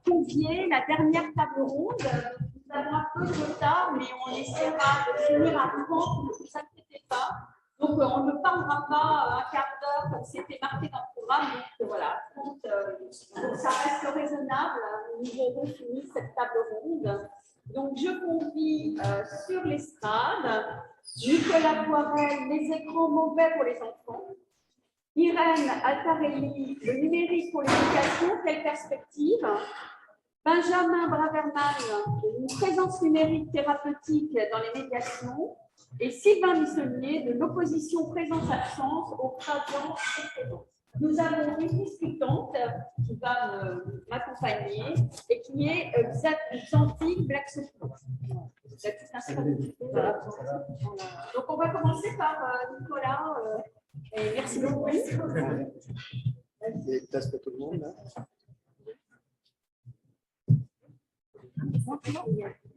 convier la dernière table ronde. Nous avons un peu de retard, mais on essaiera de finir à temps, ne vous inquiétez pas. Donc, on ne parlera pas un quart d'heure comme c'était marqué dans le programme. Donc, voilà, donc, ça reste raisonnable. Nous aurons fini cette table ronde. Donc, je convie sur l'estrade Nicolas Poirel, les écrans mauvais pour les enfants. Irène Altarelli, le numérique pour l'éducation, quelle perspective? Benjamin Braverman, une présence numérique thérapeutique dans les médiations. Et Sylvain Missonnier, de l'opposition présence-absence aux gradient précédents. Nous avons une discutante qui va m'accompagner et qui est Xanthi Blacksophie. Donc, on va commencer par Nicolas. Et merci beaucoup. Place pour tout le monde, là.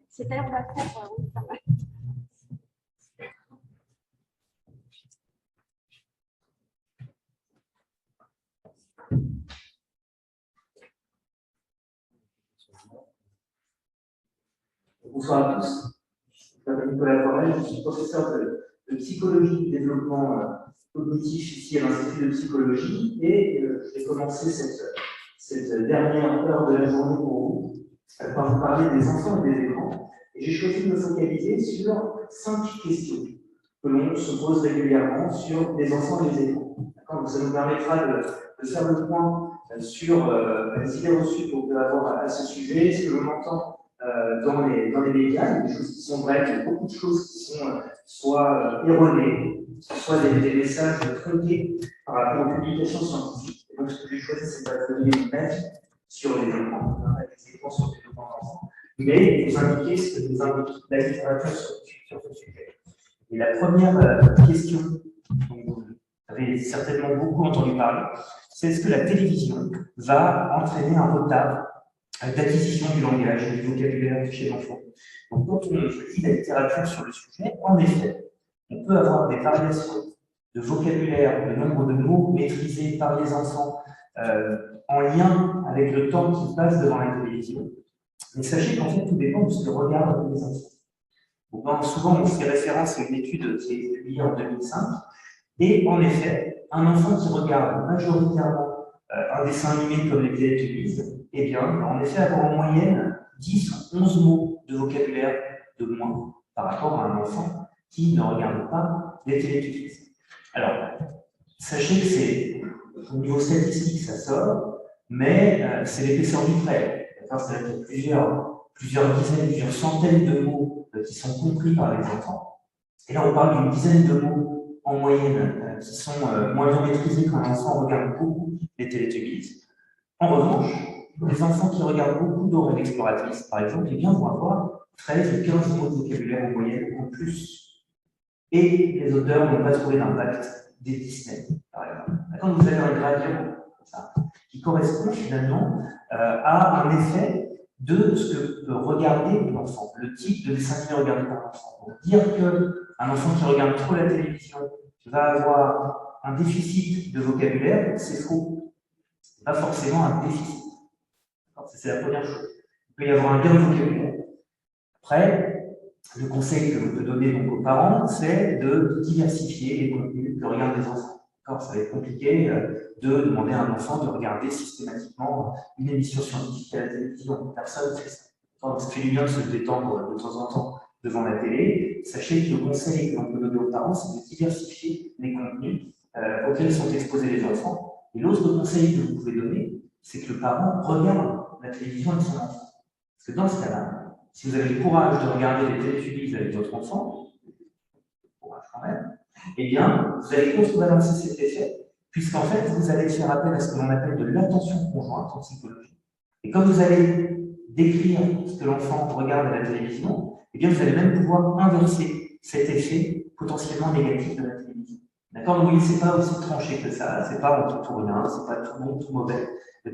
C'est-à-dire, on va faire. Bonsoir à tous. Je m'appelle Nicolas Poirel, je suis professeur de psychologie du développement cognitif ici à l'Institut de psychologie et je vais commencer cette dernière heure de la journée pour vous par vous parler des enfants et des écrans. Et j'ai choisi de me focaliser sur 5 questions que l'on se pose régulièrement sur les enfants et les écrans. Donc ça nous permettra de faire le point sur les idées reçues qu'on peut avoir à ce sujet, ce que l'on entend dans les médias. Il y a des choses qui sont vraies, il y a beaucoup de choses qui sont soit erronées, soit des messages tronqués par rapport aux publications scientifiques. Et donc, ce que j'ai choisi, c'est pas de donner mon avis sur les écrans, des écrans sur le développement d'enfants, mais vous indiquer ce que nous indique la littérature sur ce sujet. Et la première question, dont vous avez certainement beaucoup entendu parler, c'est est-ce que la télévision va entraîner un retard d'acquisition du langage et du vocabulaire chez l'enfant. Donc, quand on lit la littérature sur le sujet, en effet, on peut avoir des variations de vocabulaire, de nombre de mots maîtrisés par les enfants en lien avec le temps qu'ils passent devant la télévision. Mais sachez qu'en fait, tout dépend de ce que regardent les enfants. Donc, souvent, on fait référence à une étude qui est publiée en 2005. Et en effet, un enfant qui regarde majoritairement un dessin animé comme les Teletubbies, eh bien, va en effet avoir en moyenne 10 ou 11 mots de vocabulaire de moins par rapport à un enfant qui ne regarde pas les Teletubbies. Alors, sachez que c'est, au niveau statistique, ça sort, mais c'est l'épaisseur du trait. C'est-à-dire qu'il y a plusieurs dizaines, plusieurs centaines de mots qui sont compris par les enfants. Et là, on parle d'une dizaine de mots en moyenne qui sont moins bien maîtrisés quand un enfant regarde beaucoup les Teletubbies. En revanche, les enfants qui regardent beaucoup Dora l'exploratrice, par exemple, eh bien, vont avoir 13 ou 15 mots de vocabulaire en moyenne en plus. Et les auteurs n'ont pas trouvé d'impact des Disney, par exemple. Quand vous avez un gradient comme ça, qui correspond finalement à un effet de ce que peut regarder l'enfant, le type de dessin animé regardé par l'enfant. Donc, dire qu'un enfant qui regarde trop la télévision va avoir un déficit de vocabulaire, c'est faux. Ce n'est pas forcément un déficit. C'est la première chose. Il peut y avoir un gain de vocabulaire. Après, le conseil que je peux donner donc aux parents, c'est de diversifier les contenus que regardent les enfants. Ça va être compliqué de demander à un enfant de regarder systématiquement une émission scientifique à la télévision. Personne ne fait ça. Ça fait du bien de se détendre de temps en temps devant la télé. Sachez que le conseil que l'on peut donner aux parents, c'est de diversifier les contenus auxquels sont exposés les enfants. Et l'autre conseil que vous pouvez donner, c'est que le parent regarde la télévision avec son enfant. Parce que dans ce cas-là, si vous avez le courage de regarder les Teletubbies avec votre enfant, courage quand même, eh bien, vous allez contrebalancer cet effet, puisqu'en fait, vous allez faire appel à ce que l'on appelle de l'attention conjointe en psychologie. Et comme vous allez décrire ce que l'enfant regarde à la télévision, eh bien, vous allez même pouvoir inverser cet effet potentiellement négatif de la télévision. D'accord? Donc, oui, c'est pas aussi tranché que ça, c'est pas en tout ou rien, c'est pas tout bon, tout mauvais.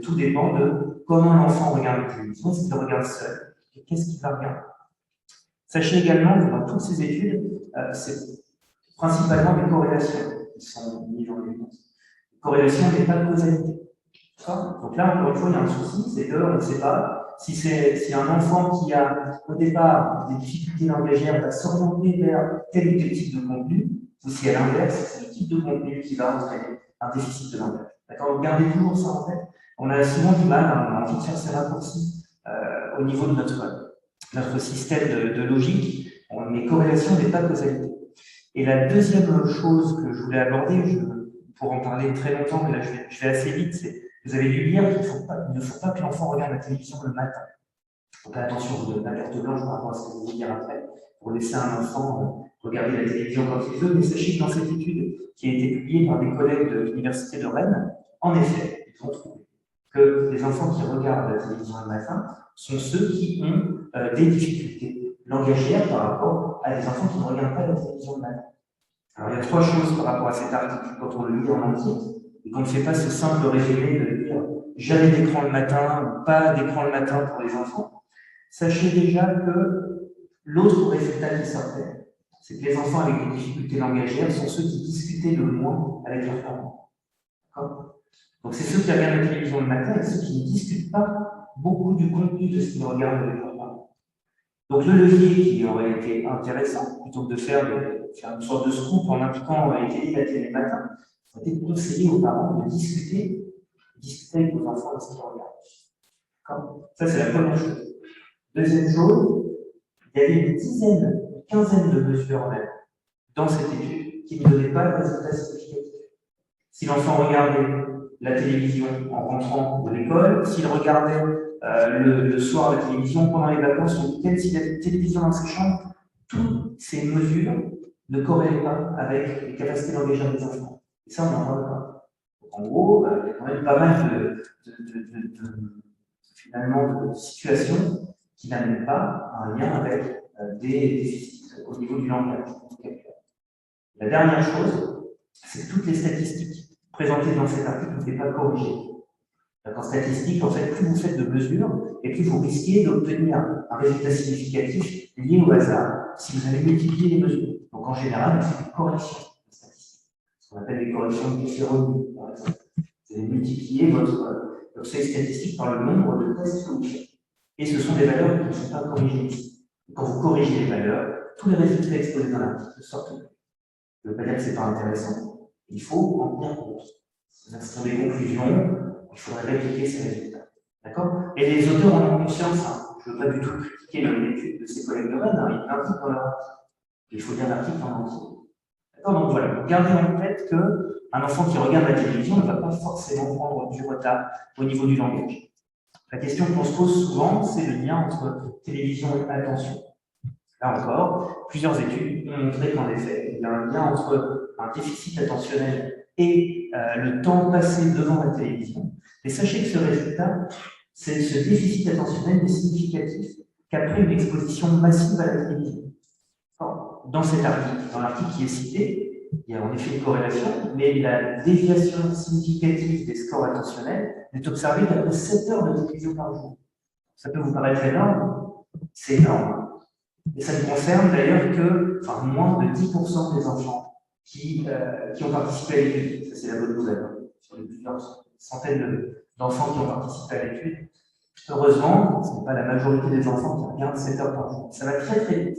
Tout dépend de comment l'enfant regarde la télévision, s'il regarde seul, et qu'est-ce qu'il va regarder. Sachez également que dans toutes ces études, c'est principalement des corrélations qui sont mises en évidence. Corrélation n'est pas de causalité. Donc là, encore une fois, il y a un souci, c'est qu'on ne sait pas si un enfant qui a au départ des difficultés langagières va s'orienter vers tel ou tel type de contenu, ou si à l'inverse, c'est le type de contenu qui va entraîner un déficit de langage. D'accord? Donc gardez toujours ça en tête. On a souvent du mal, on a envie de faire ces raccourcis au niveau de notre système de logique, mais corrélation n'est pas causalité. Et la deuxième chose que je voulais aborder, pour en parler très longtemps, mais là je vais assez vite, c'est vous avez dû lire qu'il ne faut pas que l'enfant regarde la télévision le matin. Donc attention, vous donnez la carte blanche par rapport à ce que je vais vous dire après, pour laisser un enfant regarder la télévision quand il veut, mais sachez que dans cette étude qui a été publiée par des collègues de l'Université de Rennes, en effet, ils ont trouvé que les enfants qui regardent la télévision le matin sont ceux qui ont des difficultés langagières par rapport à des enfants qui ne regardent pas la télévision le matin. Alors, il y a trois choses par rapport à cet article quand on le lit en entier, et qu'on ne fait pas ce simple résumé de dire jamais d'écran le matin ou pas d'écran le matin pour les enfants. Sachez déjà que l'autre résultat qui sortait, c'est que les enfants avec des difficultés langagières sont ceux qui discutaient le moins avec leurs parents. D'accord ? Donc, c'est ceux qui regardent la télévision le matin et ceux qui ne discutent pas beaucoup du contenu de ce qu'ils regardent avec leurs parents. Donc, le levier qui aurait été intéressant, plutôt que de faire une sorte de scoop en impliquant en réalité la télé le matin, c'était de conseiller aux parents de discuter avec vos enfants de ce qu'ils regardent. Ça, c'est la première chose. Deuxième chose, il y avait une dizaine, une quinzaine de mesures même dans cette étude qui ne donnaient pas de résultats significatifs. Si l'enfant regardait la télévision en rentrant de l'école, s'il regardait le soir la télévision pendant les vacances ou le week-end, s'il y avait une télévision dans sa chambre, toutes ces mesures ne corrélaient pas avec les capacités langagières des enfants. Et ça, on n'en parle pas. Donc, en gros, il y a quand même pas mal finalement, de situations qui n'amènent pas un lien avec des déficits au niveau du langage. La dernière chose, c'est que toutes les statistiques présentées dans cet article n'étaient pas corrigées. En statistique, en fait, plus vous faites de mesures, et plus vous risquez d'obtenir un résultat significatif lié au hasard si vous avez multiplié les mesures. Donc en général, c'est une correction de statistiques. Ce qu'on appelle les corrections de différonie, par exemple. Vous allez multiplier votre seuil statistique par le nombre de tests que vous faites. Et ce sont des valeurs qui ne sont pas corrigées ici. Et quand vous corrigez les valeurs, tous les résultats exposés dans l'article sortent. Je ne veux pas dire que ce n'est pas intéressant. Il faut en tenir compte. Ce sont des conclusions. Il faudrait répliquer ces résultats. D'accord? Et les auteurs en ont conscience. Je ne veux pas du tout critiquer l'étude de ces collègues de Rennes. Ils l'indiquent dans leur article. Il faut lire l'article en entier. D'accord? Donc voilà, gardez en tête qu'un enfant qui regarde la télévision ne va pas forcément prendre du retard au niveau du langage. La question qu'on se pose souvent, c'est le lien entre télévision et attention. Là encore, plusieurs études ont montré qu'en effet, il y a un lien entre un déficit attentionnel et le temps passé devant la télévision. Et sachez que ce résultat, ce déficit attentionnel n'est significatif qu'après une exposition massive à la télévision. Dans cet article, dans l'article qui est cité, il y a en effet une corrélation, mais la déviation significative des scores attentionnels n'est observée qu'après 7 heures de télévision par jour. Ça peut vous paraître énorme, c'est énorme. Et ça ne concerne d'ailleurs que moins de 10% des enfants qui ont participé à l'étude. Ça, c'est la bonne nouvelle. Sur les plusieurs centaines d'enfants qui ont participé à l'étude, heureusement, ce n'est pas la majorité des enfants qui regardent 7 heures par jour. Ça va très très vite.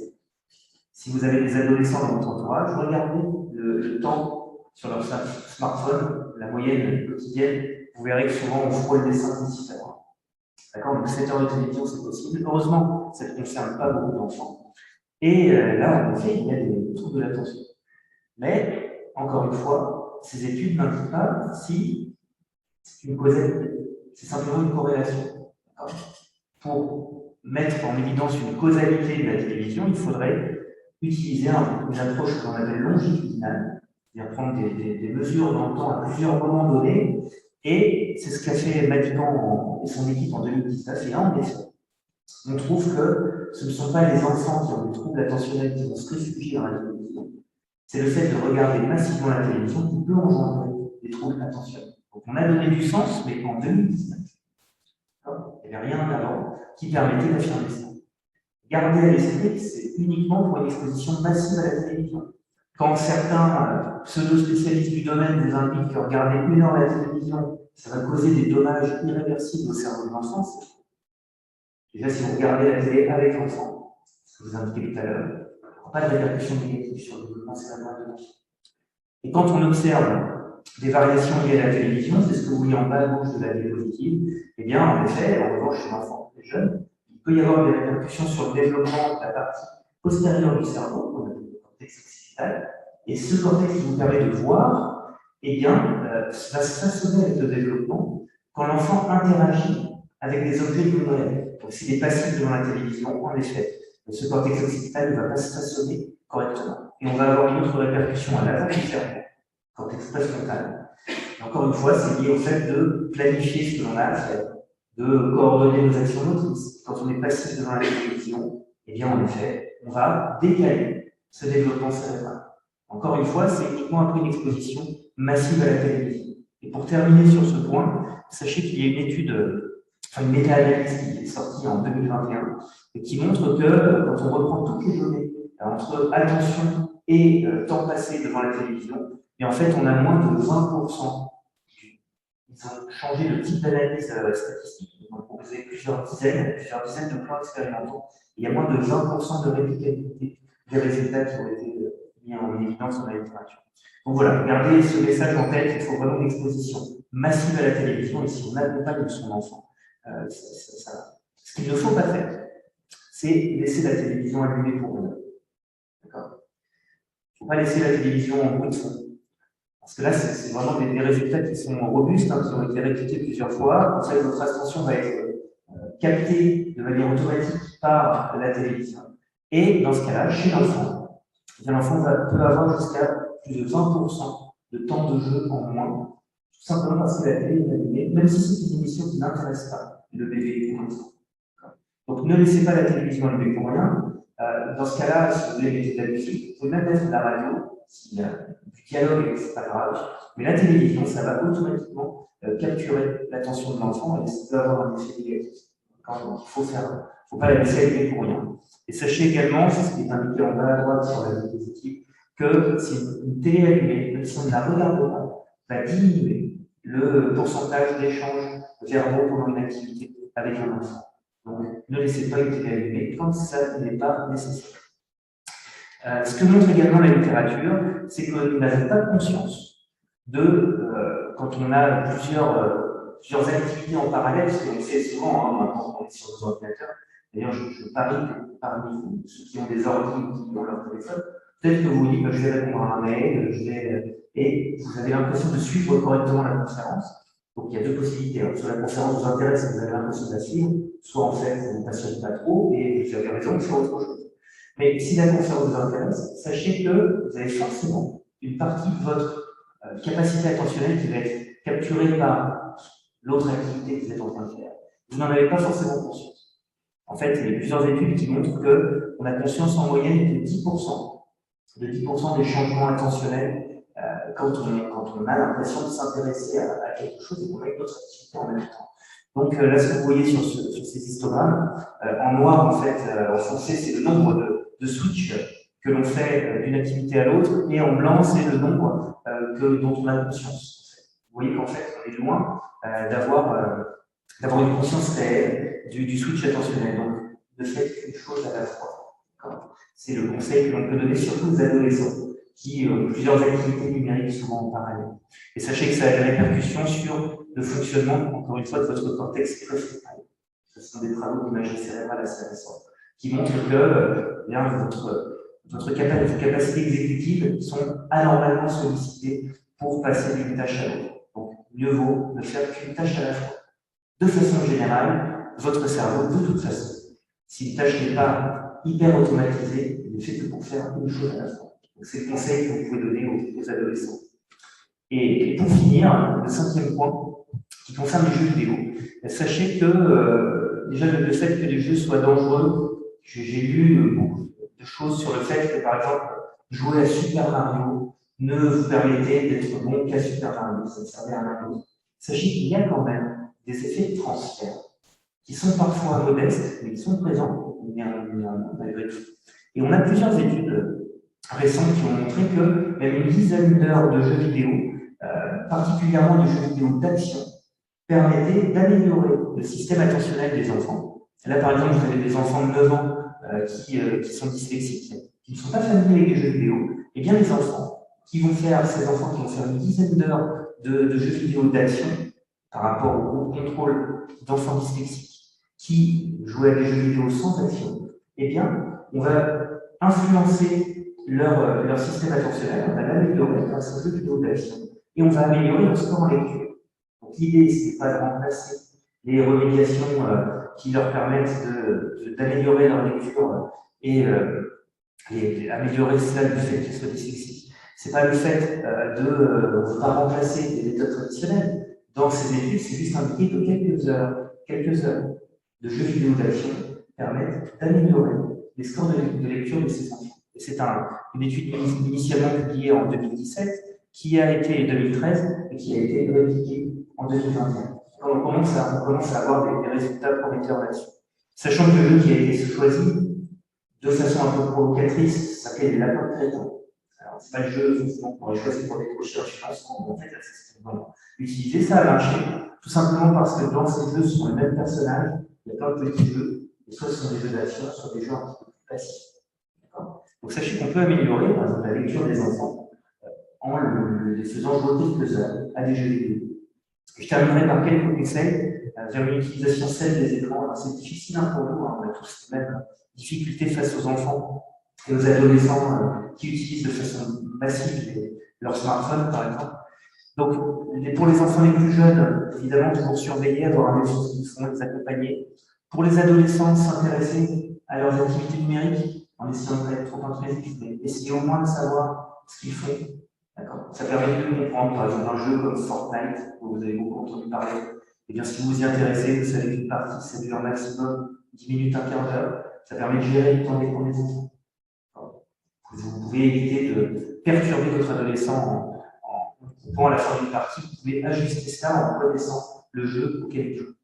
Si vous avez des adolescents dans votre entourage, regardez le temps sur leur smartphone, la moyenne quotidienne, vous verrez que souvent on frôle les 5 ou 6 heures. D'accord? Donc 7 heures de télévision, c'est possible. Heureusement, ça ne concerne pas beaucoup d'enfants. Et là, en effet, il y a des troubles de l'attention. Mais, encore une fois, ces études n'indiquent pas si c'est une causalité. C'est simplement une corrélation. Pour mettre en évidence une causalité de la télévision, il faudrait utiliser une approche qu'on appelle longitudinale, c'est-à-dire prendre des mesures dans le temps à plusieurs moments donnés. Et c'est ce qu'a fait Madigan et son équipe en 2019. Et là, en effet, on trouve que ce ne sont pas les enfants qui ont des troubles attentionnels qui vont se réfugier dans la télévision. C'est le fait de regarder massivement la télévision qui peut engendrer des troubles attentionnels. Donc on a donné du sens, mais en 2019. Il n'y avait rien avant qui permettait d'affirmer ça. Gardez à l'esprit que c'est uniquement pour une exposition massive à la télévision. Quand certains pseudo-spécialistes du domaine vous indiquent que regarder 1 heure la télévision, ça va causer des dommages irréversibles au cerveau de l'enfant. Déjà, si vous regardez la télé avec l'enfant, ce que je vous indiquais tout à l'heure, il n'y aura pas de répercussions négatives sur le développement cérébral de l'enfant. Et quand on observe des variations liées à la télévision, c'est ce que vous voyez en bas à gauche de la diapositive, eh bien, en effet, en revanche, chez l'enfant très jeune, il peut y avoir des répercussions sur le développement de la partie postérieure du cerveau, qu'on appelle le cortex occipital, et ce cortex qui vous permet de voir, eh bien, va se façonner avec le développement quand l'enfant interagit avec des objets du réel. Donc, s'il est passif devant la télévision, en effet, ce cortex occipital ne va pas se façonner correctement. Et on va avoir une autre répercussion à l'avant du cerveau, cortex préfrontal. Et encore une fois, c'est lié au fait de planifier ce que l'on a à faire, de coordonner nos actions motrices. Quand on est passif devant la télévision, eh bien, en effet, on va décaler ce développement cérébral. Encore une fois, c'est uniquement après une exposition massive à la télévision. Et pour terminer sur ce point, sachez qu'il y a une étude, une méta-analyse qui est sortie en 2021 et qui montre que quand on reprend toutes les données entre attention et temps passé devant la télévision, et en fait, on a moins de 20%. Ils ont changé de type d'analyse statistique. Ils ont proposé plusieurs dizaines de plans expérimentaux. Il y a moins de 20% de réplicabilité des résultats qui ont été mis en évidence dans la littérature. Donc voilà, gardez ce message en tête, il faut vraiment une exposition massive à la télévision, et si on accompagne son enfant, ce qu'il ne faut pas faire, c'est laisser la télévision allumée pour rien. D'accord ? Il ne faut pas laisser la télévision en bruit de fond. Parce que là, c'est vraiment des résultats qui sont robustes, qui ont été répétés plusieurs fois. En fait, votre attention va être captée de manière automatique par la télévision. Et dans ce cas-là, chez l'enfant, l'enfant peut avoir jusqu'à plus de 20% de temps de jeu en moins, tout simplement parce que la télé est allumée, même si c'est une émission qui n'intéresse pas le bébé ou l'enfant. Donc ne laissez pas la télévision allumée pour rien. Dans ce cas-là, si vous voulez mettre de la musique, vous pouvez même mettre de la radio, s'il y a du dialogue, c'est pas grave. Mais la télévision, ça va automatiquement capturer l'attention de l'enfant et ça peut avoir un effet négatif. Donc il faut pas la laisser allumer pour rien. Et sachez également, c'est ce qui est indiqué en bas à droite sur la diapositive, que si une télé allumée, même si on ne la regarde pas, va diminuer le pourcentage d'échanges verbaux pendant une activité avec un enfant. Donc, ne laissez pas une télé allumée quand ça n'est pas nécessaire. Ce que montre également la littérature, c'est que nous n'avons pas conscience de, quand on a plusieurs activités en parallèle, parce qu'on le fait souvent, maintenant on est sur nos ordinateurs. D'ailleurs, je parie que parmi vous, ceux qui ont des ordi ou qui ont leur téléphone, peut-être que vous vous dites, je vais répondre à un mail, et vous avez l'impression de suivre correctement la conférence. Donc, il y a deux possibilités. Soit la conférence vous intéresse et vous avez l'impression de la suivre, soit en fait, vous ne passionnez pas trop et vous avez raison de faire autre chose. Mais si la conférence vous intéresse, sachez que vous avez forcément une partie de votre capacité attentionnelle qui va être capturée par l'autre activité que vous êtes en train de faire. Vous n'en avez pas forcément conscience. En fait, il y a plusieurs études qui montrent qu'on a conscience en moyenne de 10% des changements attentionnels quand on a l'impression de s'intéresser à quelque chose et qu'on a une autre activité en même temps. Donc là, ce que vous voyez sur ces histogrammes, en noir, en fait, en foncé, c'est le nombre de switches que l'on fait d'une activité à l'autre, et en blanc, c'est le nombre dont on a conscience. Vous voyez qu'en fait, on est loin d'avoir une conscience réelle du switch attentionnel. Donc, ne faites qu'une chose à la fois. C'est le conseil que l'on peut donner surtout aux adolescents qui ont plusieurs activités numériques souvent en parallèle. Et sachez que ça a des répercussions sur le fonctionnement, encore une fois, de votre cortex préfrontal. Ce sont des travaux d'imagerie cérébrale assez récents qui montrent que vos capacités exécutives sont anormalement sollicitées pour passer d'une tâche à l'autre. Donc, mieux vaut ne faire qu'une tâche à la fois. De façon générale, votre cerveau, de toute façon, si une tâche n'est pas hyper automatisée, il ne fait que pour faire une chose à la fois. C'est le conseil que vous pouvez donner aux adolescents. Et pour finir, le 5e point, qui concerne les jeux vidéo, sachez que déjà le fait que les jeux soient dangereux, j'ai lu beaucoup de choses sur le fait que, par exemple, jouer à Super Mario ne vous permettait d'être bon qu'à Super Mario, ça ne servait à rien d'autre. Sachez qu'il y a quand même des effets de transfert qui sont parfois modestes, mais qui sont présents, malgré tout. Et on a plusieurs études récentes qui ont montré que même une dizaine d'heures de jeux vidéo, particulièrement des jeux vidéo d'action, permettait d'améliorer le système attentionnel des enfants. Là, par exemple, vous avez des enfants de 9 ans qui sont dyslexiques, qui ne sont pas familiers avec les jeux vidéo. Eh bien, les enfants qui vont faire, ces enfants qui vont faire une dizaine d'heures de jeux vidéo d'action par rapport au contrôle d'enfants dyslexiques qui jouaient à des jeux vidéo sans action, eh bien, on va influencer leur système attentionnel, on va l'améliorer grâce aux jeux vidéo d'action et on va améliorer leur score en lecture. Donc l'idée, ce n'est pas de remplacer les remédiations qui leur permettent d'améliorer leur lecture et améliorer cela du fait qu'ils soient dyslexiques. Ce n'est pas le fait de ne pas remplacer les méthodes traditionnelles. Dans ces études, c'est juste indiqué que quelques heures de jeux vidéo d'action permettent d'améliorer les scores de lecture de ces enfants. Et c'est une étude initialement publiée en 2017 qui a été 2013 et qui a été répliquée en 2021. On commence à avoir des résultats prometteurs là-dessus. Sachant que le jeu qui a été choisi de façon un peu provocatrice s'appelait les lapins de crétin. Alors, c'est pas le jeu forcément qu'on aurait choisi pour décrocher un chimpanzé, en fait, c'est vraiment utiliser ça à marché, tout simplement parce que dans ces jeux, ce sont les mêmes personnages, il y a plein de petits jeux, et soit ce sont des jeux d'action, soit des jeux un petit peu plus passifs. Donc sachez qu'on peut améliorer, par exemple, la lecture des enfants en les faisant jouer quelques heures à des jeux vidéo. Je terminerai par quelques conseils vers une utilisation saine des écrans. Alors, c'est difficile pour nous, on a tous les mêmes difficultés face aux enfants et aux adolescents qui utilisent de façon massive leur smartphone, par exemple. Donc, pour les enfants les plus jeunes, évidemment, toujours surveiller, avoir un médecin qui font, les accompagner. Pour les adolescents, s'intéresser à leurs activités numériques, en essayant de ne pas être trop intrusif, mais essayer au moins de savoir ce qu'ils font. Ça permet de comprendre, par exemple, un jeu comme Fortnite, dont vous avez beaucoup entendu parler. Eh bien, si vous vous y intéressez, vous savez qu'une partie, ça dure maximum 10 minutes, un quart d'heure. Ça permet de gérer le temps d'écran des enfants. Vous pouvez éviter de perturber votre adolescent en coupant à la fin d'une partie. Vous pouvez ajuster ça en connaissant le jeu auquel il joue.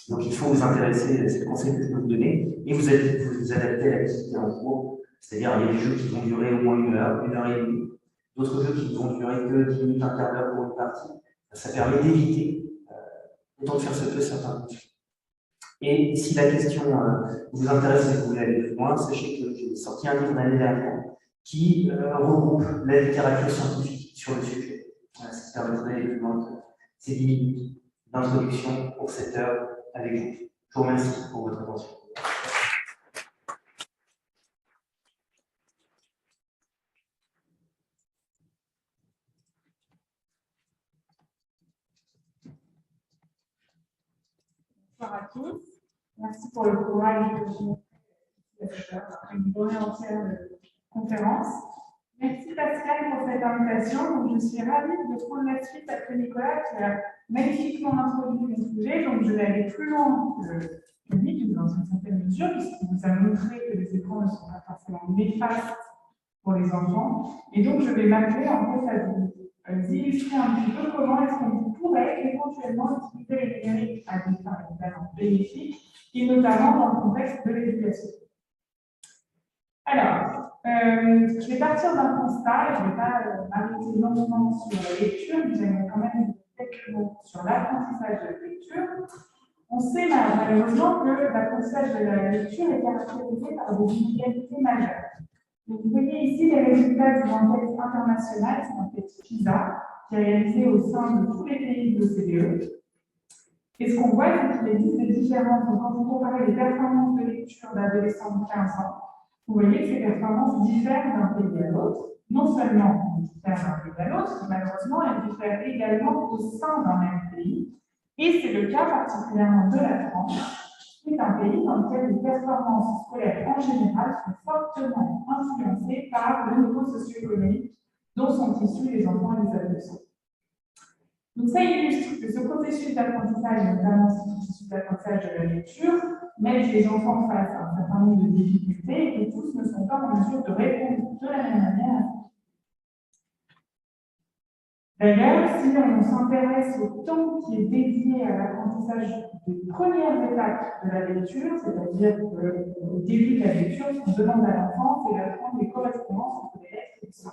Donc, il faut vous intéresser, c'est le conseil que je peux vous donner, et vous adapter à l'activité en cours. C'est-à-dire, il y a des jeux qui vont durer au moins 1 heure et demie. D'autres jeux qui vont durer que 10 minutes, un quart d'heure pour une partie. Ça permet d'éviter, autant de faire ce peu, certains conflits. Et si la question vous intéresse et que vous voulez aller plus loin, sachez que j'ai sorti un livre l'année dernière qui regroupe la littérature scientifique sur le sujet. Voilà, ça permettrait d'aller plus loin que ces 10 minutes d'introduction pour cette heure avec vous. Je vous remercie pour votre attention. Bonsoir à tous. Merci pour le courage après une journée entière de conférence. Merci Pascal pour cette invitation. Donc, je suis ravie de prendre la suite après Nicolas qui a magnifiquement introduit le sujet. Donc, je vais aller plus loin que lui, dans une certaine mesure, puisqu'il nous a montré que les écrans ne sont pas forcément néfastes pour les enfants. Et donc, je vais m'appeler en fait à vous illustrer un petit peu comment est-ce qu'on pourrait éventuellement utiliser le numérique à des fins évidemment bénéfiques, et notamment dans le contexte de l'éducation. Alors, je vais partir d'un constat, je ne vais pas m'arrêter longuement sur la lecture, mais j'aimerais quand même dire quelques mots sur l'apprentissage de la lecture. On sait malheureusement que l'apprentissage de la lecture est caractérisé par des inégalités majeures. Donc, vous voyez ici les résultats d'une enquête internationale, c'est l'enquête PISA, qui est réalisée au sein de tous les pays de l'OCDE. Et ce qu'on voit, c'est qu'il existe des différences. Donc, quand vous comparez les performances de lecture d'adolescents de 15 ans, vous voyez que ces performances diffèrent d'un pays à l'autre. Non seulement elles diffèrent d'un pays à l'autre, mais malheureusement, elles diffèrent également au sein d'un même pays. Et c'est le cas particulièrement de la France, qui est un pays dans lequel les performances scolaires en général sont fortement influencées par le niveau socio-économique dont sont issus les enfants et les adolescents. Donc ça illustre que ce processus d'apprentissage, notamment ce processus d'apprentissage de la lecture, met les enfants face à un certain nombre de difficultés et que tous ne sont pas en mesure de répondre de la même manière. D'ailleurs, si on s'intéresse au temps qui est dédié à l'apprentissage des premières étapes de la lecture, c'est-à-dire au début de la lecture, ce qu'on demande à l'enfant, c'est d'apprendre les correspondances entre les lettres et les sons.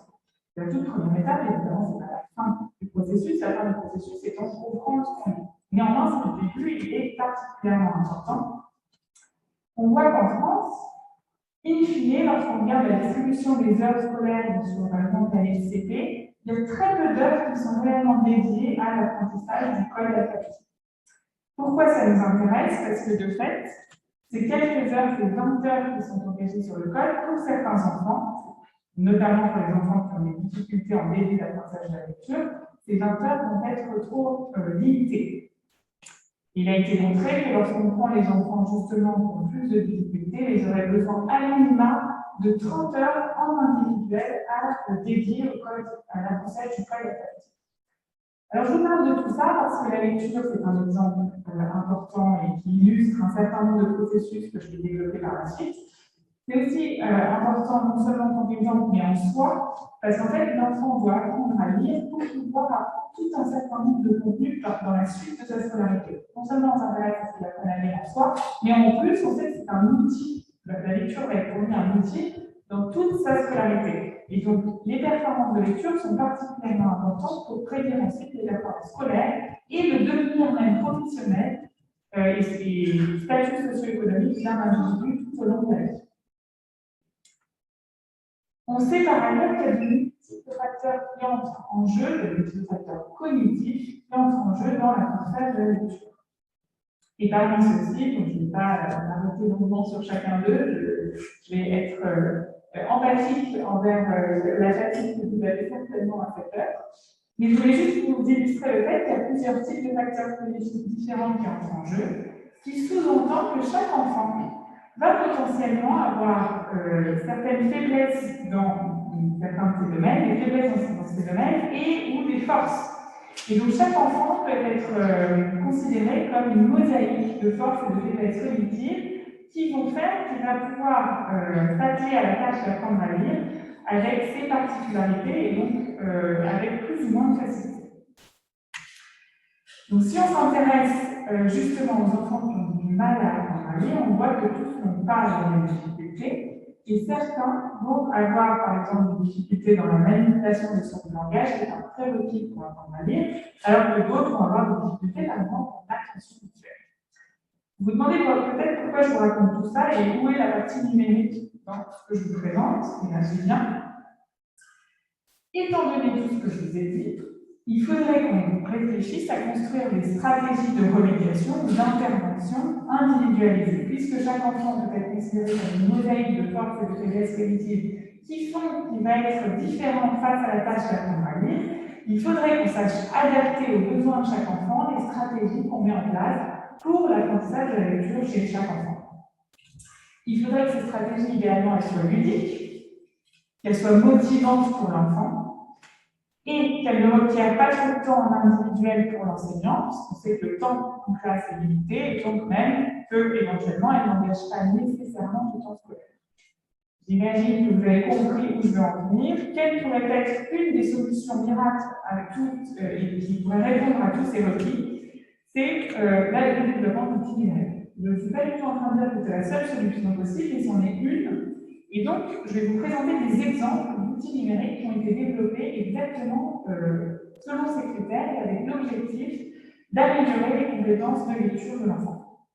La toute première étape, évidemment, ce n'est pas la fin du processus. La fin du processus, c'est qu'on comprend ce qu'on lit. Néanmoins, ce début il est particulièrement important. On voit qu'en France, in fine, lorsqu'on regarde la distribution des heures scolaires sur, par exemple, la LCP, il y a très peu d'heures qui sont réellement dédiées à l'apprentissage du code alphabétique. Pourquoi ça nous intéresse? Parce que de fait, ces quelques heures, ces 20 heures qui sont engagées sur le code, pour certains enfants, notamment pour les enfants qui ont des difficultés en début d'apprentissage de la lecture, ces 20 heures vont être trop limitées. Il a été montré que lorsqu'on prend les enfants justement qui ont plus de difficultés, ils auraient besoin à minima de 30 heures en individuel à dédier au code, à l'apprentissage du code alphabétique. Alors je vous parle de tout ça parce que la lecture, c'est un exemple important et qui illustre un certain nombre de processus que je vais développer par la suite. C'est aussi important non seulement en tant qu'exemple, mais en soi, parce qu'en fait, l'enfant doit apprendre à lire pour pouvoir apprendre tout un certain nombre de contenus dans la suite de sa scolarité. Non seulement on s'intéresse à ce qu'il apprend à lire en soi, mais en plus, on sait que c'est un outil. La lecture va être pour lui un outil dans toute sa scolarité. Et donc, les performances de lecture sont particulièrement importantes pour prédire ensuite les performances scolaires et le devenir même professionnel et statut socio-économique d'un individu tout au long de la vie. On sait par ailleurs qu'il y a de multiples facteurs qui entrent en jeu, de multiples facteurs cognitifs qui entrent en jeu dans l'apprentissage de la lecture. Et parmi ceux-ci, donc je ne vais pas m'arrêter longuement sur chacun d'eux, je vais être empathique envers la fatigue que vous avez certainement à cette heure. Mais je voulais juste vous illustrer le fait qu'il y a plusieurs types de facteurs cognitifs différents qui entrent en jeu, ce qui sous-entend que chaque enfant va potentiellement avoir certaines faiblesses dans certains de ces domaines, des faiblesses dans ces domaines et ou des forces. Et donc chaque enfant peut être considéré comme une mosaïque de forces et de faiblesses cognitives qui vont faire qu'il va pouvoir s'atteler à la tâche d'apprendre à lire avec ses particularités et donc avec plus ou moins de facilité. Donc si on s'intéresse justement aux enfants qui ont du mal à apprendre à lire, on voit que tous n'ont pas les mêmes difficultés et certains vont avoir par exemple des difficultés dans la manipulation de son langage, qui est un prérequis pour apprendre à lire, alors que d'autres vont avoir des difficultés par exemple en attention visuelle. Vous vous demandez peut-être pourquoi je vous raconte tout ça et où est la partie numérique dans ce que je vous présente. Et là, c'est bien. Étant donné tout ce que je vous ai dit, il faudrait qu'on réfléchisse à construire des stratégies de remédiation ou d'intervention individualisées, puisque chaque enfant peut être considéré comme une mosaïque de forces et de faiblesses cognitives qui font qu'il va être différent face à la tâche d'apprendre à lire. Il faudrait qu'on sache adapter aux besoins de chaque enfant les stratégies qu'on met en place pour l'apprentissage de la lecture chez chaque enfant. Il faudrait que ces stratégies, idéalement, elles soient ludiques, qu'elles soient motivantes pour l'enfant, et qu'elle ne requiert pas trop de temps en individuel pour l'enseignant, puisqu'on sait que le temps en classe est limité, et donc même qu'éventuellement, elle n'engage pas nécessairement tout le temps scolaire. J'imagine que vous avez compris où je veux en venir. Quelle pourrait être une des solutions miracles et qui pourrait répondre à tous ces requis? C'est le développement d'outils numériques. Je ne suis pas du tout en train de dire que c'est la seule solution possible, mais c'en est une. Et donc, je vais vous présenter des exemples d'outils numériques qui ont été développés exactement selon ces critères et avec l'objectif d'améliorer les compétences de lecture de l'enfant.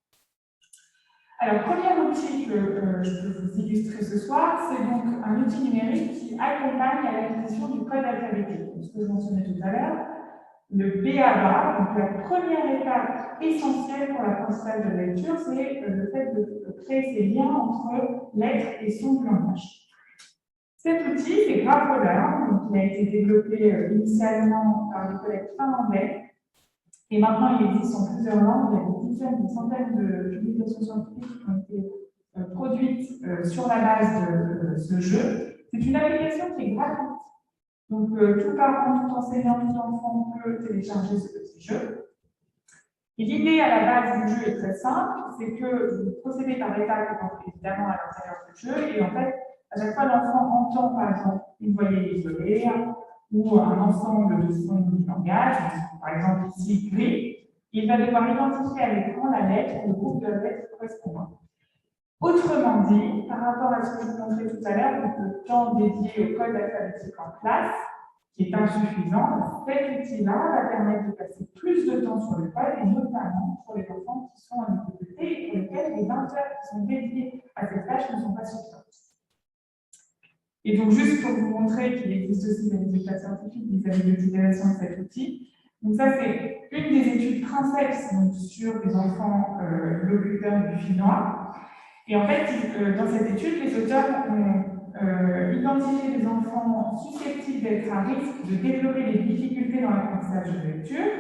Alors, premier outil que je peux vous illustrer ce soir, c'est donc un outil numérique qui accompagne à l'acquisition du code alphabétique. Ce que je mentionnais tout à l'heure, le BABA, donc la première étape essentielle pour l'apprentissage de la lecture, c'est le fait de créer ces liens entre lettres et sons du langage. Cet outil, c'est Graphola, donc il a été développé initialement par des collègues finlandais, et maintenant il existe en plusieurs langues. Il y a des dizaines, des centaines de publications scientifiques qui ont été produites sur la base de ce jeu. C'est une application qui est gratuite. Donc, tout parent, tout enseignant, tout enfant peut télécharger ce petit jeu. Et l'idée à la base du jeu est très simple, c'est que vous procédez par étapes, évidemment, à l'intérieur du jeu, et en fait, à chaque fois, l'enfant entend, par exemple, une voyelle isolée ou un ensemble de sons du langage, par exemple ici, gris, il va devoir identifier à l'écran la lettre, le groupe de la lettre correspondant. Autrement dit, par rapport à ce que je vous montrais tout à l'heure, donc le temps dédié au code alphabétique en classe, qui est insuffisant, cet outil-là va permettre de passer plus de temps sur le code, et notamment pour les enfants qui sont en difficulté et pour lesquels les 20 heures qui sont dédiées à cette tâche ne sont pas suffisantes. Et donc, juste pour vous montrer qu'il existe aussi des résultats scientifiques vis-à-vis de l'utilisation de cet outil, donc ça, c'est une des études Princeps donc, sur les enfants locuteurs du finnois. Et en fait, dans cette étude, les auteurs ont identifié des enfants susceptibles d'être à risque de développer des difficultés dans l'apprentissage de lecture.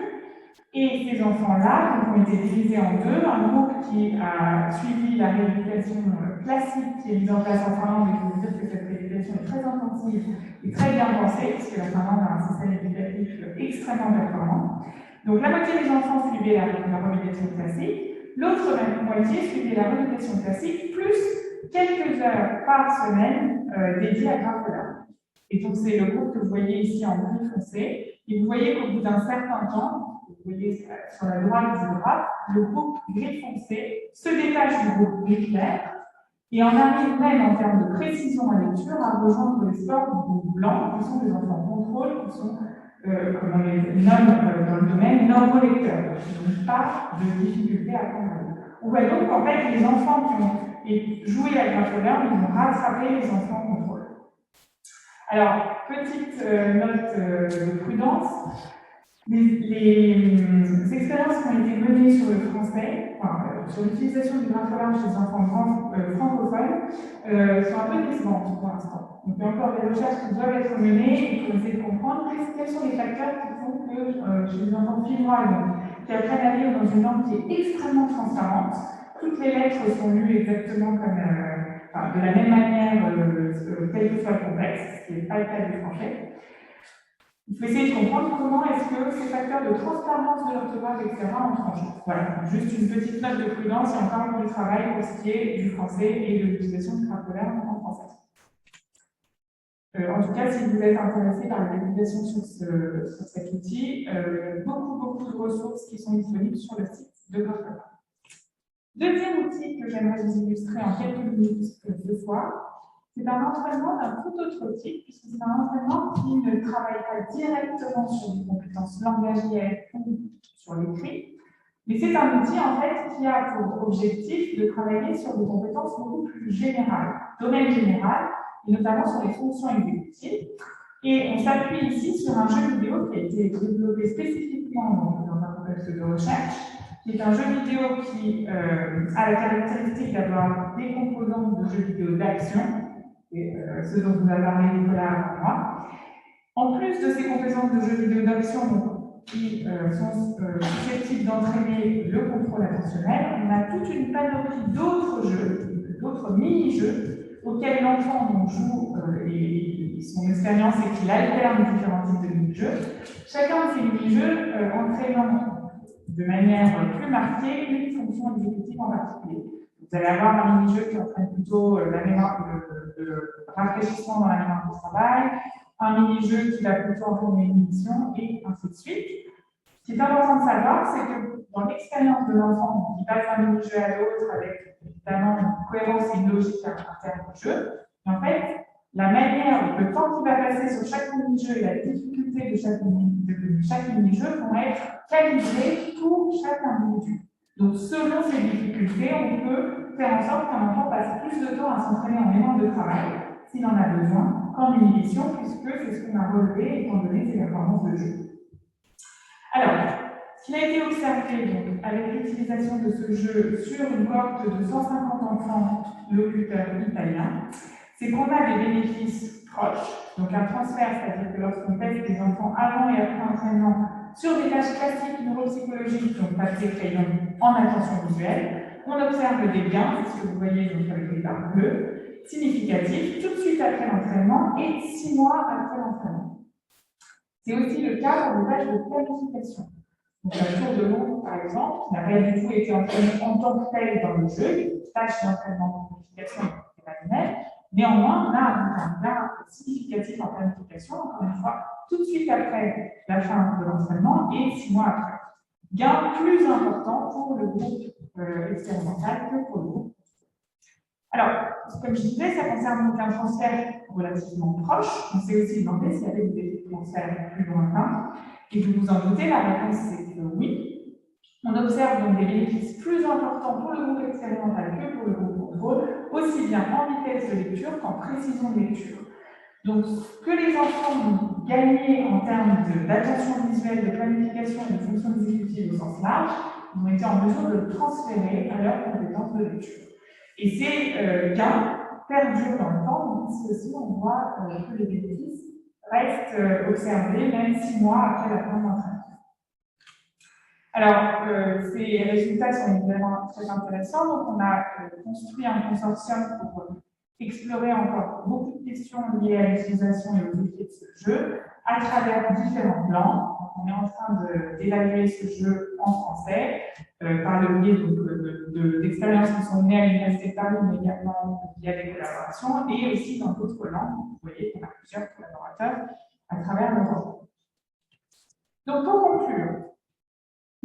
Et ces enfants-là ont été divisés en deux. Un groupe qui a suivi la rééducation classique qui est mise en place en Finlande, et je veux dire que cette rééducation est très intensive et très bien pensée, puisque la Finlande a un système éducatif extrêmement performant. Donc la moitié des enfants suivaient la rééducation classique, l'autre moitié suivait la rééducation classique, plus quelques heures par semaine dédiées à Graphola. Et donc c'est le groupe que vous voyez ici en gris foncé, et vous voyez qu'au bout d'un certain temps, vous voyez sur la droite du graphe, le groupe gris foncé se détache du groupe gris clair et en arrive même en termes de précision à lecture à rejoindre les scores du groupe blanc, qui sont des enfants contrôle, qui sont, comme on les nomme dans le domaine, normolecteurs, qui n'ont pas de difficulté à apprendre à lire. On voit donc en fait les enfants qui ont joué à Graphola, ils ont rattrapé les enfants contrôle. Alors, petite note de prudence. Les expériences qui ont été menées sur le français, sur l'utilisation du Graphola chez les enfants francophones, sont un peu décevantes pour l'instant. Donc, il y a encore des recherches qui doivent être menées pour essayer de comprendre quels sont les facteurs qui font que chez les enfants finnois qui apprennent à lire dans une langue qui est extrêmement transparente, toutes les lettres sont lues exactement comme, de la même manière, quel que soit le contexte, ce qui n'est pas le cas du français. Il faut essayer de comprendre comment est-ce que ces facteurs de transparence de l'orthographe, etc., entrent en jeu. Voilà, juste une petite note de prudence, il y a encore du travail pour ce qui est du français et de l'utilisation du Graphola en français. En tout cas, si vous êtes intéressé par la publication sur cet outil, il y a beaucoup de ressources qui sont disponibles sur le site de Graphola. Deuxième outil que j'aimerais vous illustrer en quelques minutes ce soir, c'est un entraînement d'un tout autre type, puisque c'est un entraînement qui ne travaille pas directement sur des compétences langagières ou sur l'écrit, mais c'est un outil en fait qui a pour objectif de travailler sur des compétences beaucoup plus générales, domaine général, et notamment sur les fonctions exécutives. Et on s'appuie ici sur un jeu vidéo qui a été développé spécifiquement dans un contexte de recherche, qui est un jeu vidéo qui a la caractéristique d'avoir des composantes de jeux vidéo d'action, ce dont vous avez parlé Nicolas avant moi. En plus de ces composantes de jeux vidéo d'action qui sont susceptibles d'entraîner le contrôle attentionnel, on a toute une panoplie d'autres jeux, d'autres mini-jeux, auxquels l'enfant joue et son expérience est qu'il alterne différents types de mini-jeux. Chacun de ces mini-jeux entraînant de manière plus marquée une fonction exécutive en particulier. Vous allez avoir un mini-jeu qui entraîne plutôt la mémoire, le rafraîchissement dans la mémoire du travail, un mini-jeu qui va plutôt entraîner une mission, et ainsi de suite. Ce qui est important de savoir, c'est que dans l'expérience de l'enfant qui passe d'un mini-jeu à l'autre avec évidemment une cohérence et une logique en termes de jeu, en fait, la manière, le temps qui va passer sur chaque mini-jeu et la difficulté de chaque mini-jeu vont être calibrés pour chaque individu. Donc, selon ces difficultés, on peut faire en sorte qu'un enfant passe plus de temps à s'entraîner en mémoire de travail, s'il en a besoin, qu'en inhibition, puisque c'est ce qu'on a relevé étant donné ses performances de jeu. Alors, ce qui a été observé donc, avec l'utilisation de ce jeu sur une cohorte de 150 enfants locuteurs italiens, c'est qu'on a des bénéfices proches, donc un transfert, c'est-à-dire que lorsqu'on teste des enfants avant et après entraînement sur des tâches classiques neuropsychologiques, donc papier, crayon, en attention visuelle, on observe des gains, c'est ce que vous voyez donc avec les barres bleues, significatifs, tout de suite après l'entraînement et 6 mois après l'entraînement. C'est aussi le cas pour les tâches de planification. Donc la tour de monde, par exemple, qui n'a pas du tout été entraînée en tant que telle dans le jeu, une tâche d'entraînement de planification manuelle. Néanmoins, on a un gain significatif en planification, encore une fois, tout de suite après la fin de l'entraînement et 6 mois après. Gain plus important pour le groupe expérimental que pour le groupe. Alors, comme je disais, ça concerne donc un transfert relativement proche. On s'est aussi demandé s'il y avait des effets transferts plus lointains. Et vous vous en doutez, la réponse c'est que oui. On observe donc des bénéfices plus importants pour le groupe expérimental que pour le groupe contrôle, aussi bien en vitesse de lecture qu'en précision de lecture. Donc, ce que les enfants ont gagné en termes d'attention visuelle, de planification et de fonction exécutive au sens large, ils ont été en mesure de le transférer à leurs compétences de lecture. Et ces gains perdurent dans le temps, donc ici aussi on voit que les bénéfices restent observés même 6 mois après la fin de l'entraînement. Alors, ces résultats sont évidemment très intéressants, donc on a construit un consortium pour explorer encore beaucoup de questions liées à l'utilisation et aux effets de ce jeu à travers différents plans. Donc, on est en train d'évaluer ce jeu en français par le biais d'expériences qui sont menées à l'Université de Paris, mais également via des collaborations, et aussi dans d'autres langues. Vous voyez qu'on a plusieurs collaborateurs à travers l'Europe. Donc, pour conclure,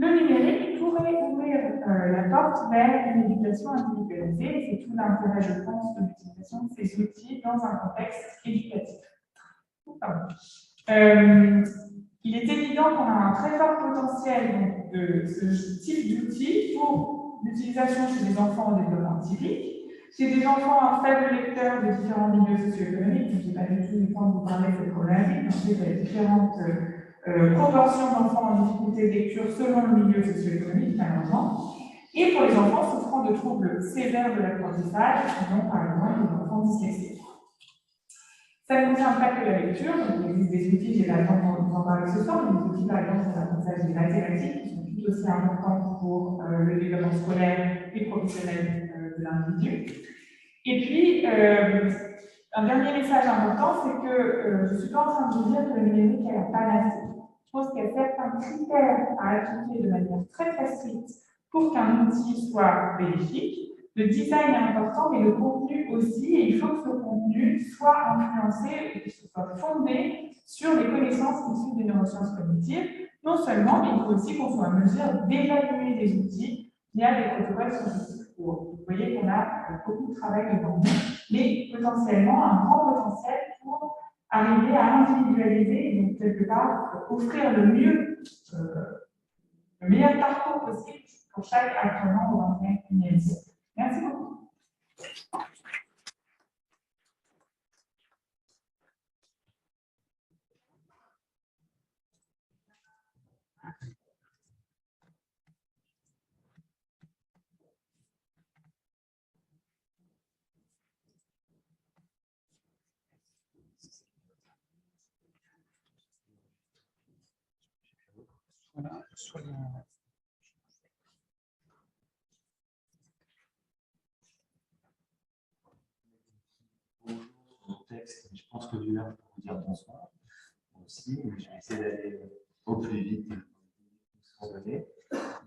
le numérique pourrait ouvrir la porte vers une éducation individualisée. C'est tout l'intérêt, je pense, de l'utilisation de ces outils dans un contexte éducatif. Il est évident qu'on a un très fort potentiel donc, de ce type d'outils pour l'utilisation chez des enfants en développement typique, chez des enfants à faible lecteur de différents milieux socio-économiques. Je n'ai pas du tout le temps de vous parler de cette problématique, donc il y a différentes proportion d'enfants en difficulté de lecture selon le milieu socio-économique, malheureusement, et pour les enfants souffrant de troubles sévères de l'apprentissage, dont par exemple les enfants dyslexiques. Ça ne concerne pas que la lecture, donc il existe des outils, j'ai pas le temps de vous en parler ce soir, mais des outils par exemple pour l'apprentissage des mathématiques, qui sont tout aussi importants pour le développement scolaire et professionnel de l'individu. Et puis, un dernier message important, c'est que je ne suis pas en train de vous dire que le numérique est la panacée. Je pense qu'il y a certains critères à appliquer de manière très très stricte pour qu'un outil soit bénéfique. Le design est important, mais le contenu aussi, et il faut que ce contenu soit influencé et que ce soit fondé sur les connaissances issues des neurosciences cognitives. Non seulement, mais il faut aussi qu'on soit en mesure d'évaluer les outils via des protocoles scientifiques. Vous voyez qu'on a beaucoup de travail devant nous, mais potentiellement un grand potentiel pour arriver à individualiser et donc quelque part offrir le meilleur parcours possible pour chaque apprenant au XXIe siècle. Merci beaucoup. Bonjour, mon texte, je pense que Julien peut vous dire bonsoir aussi, mais je vais essayer d'aller au plus vite et vous donner.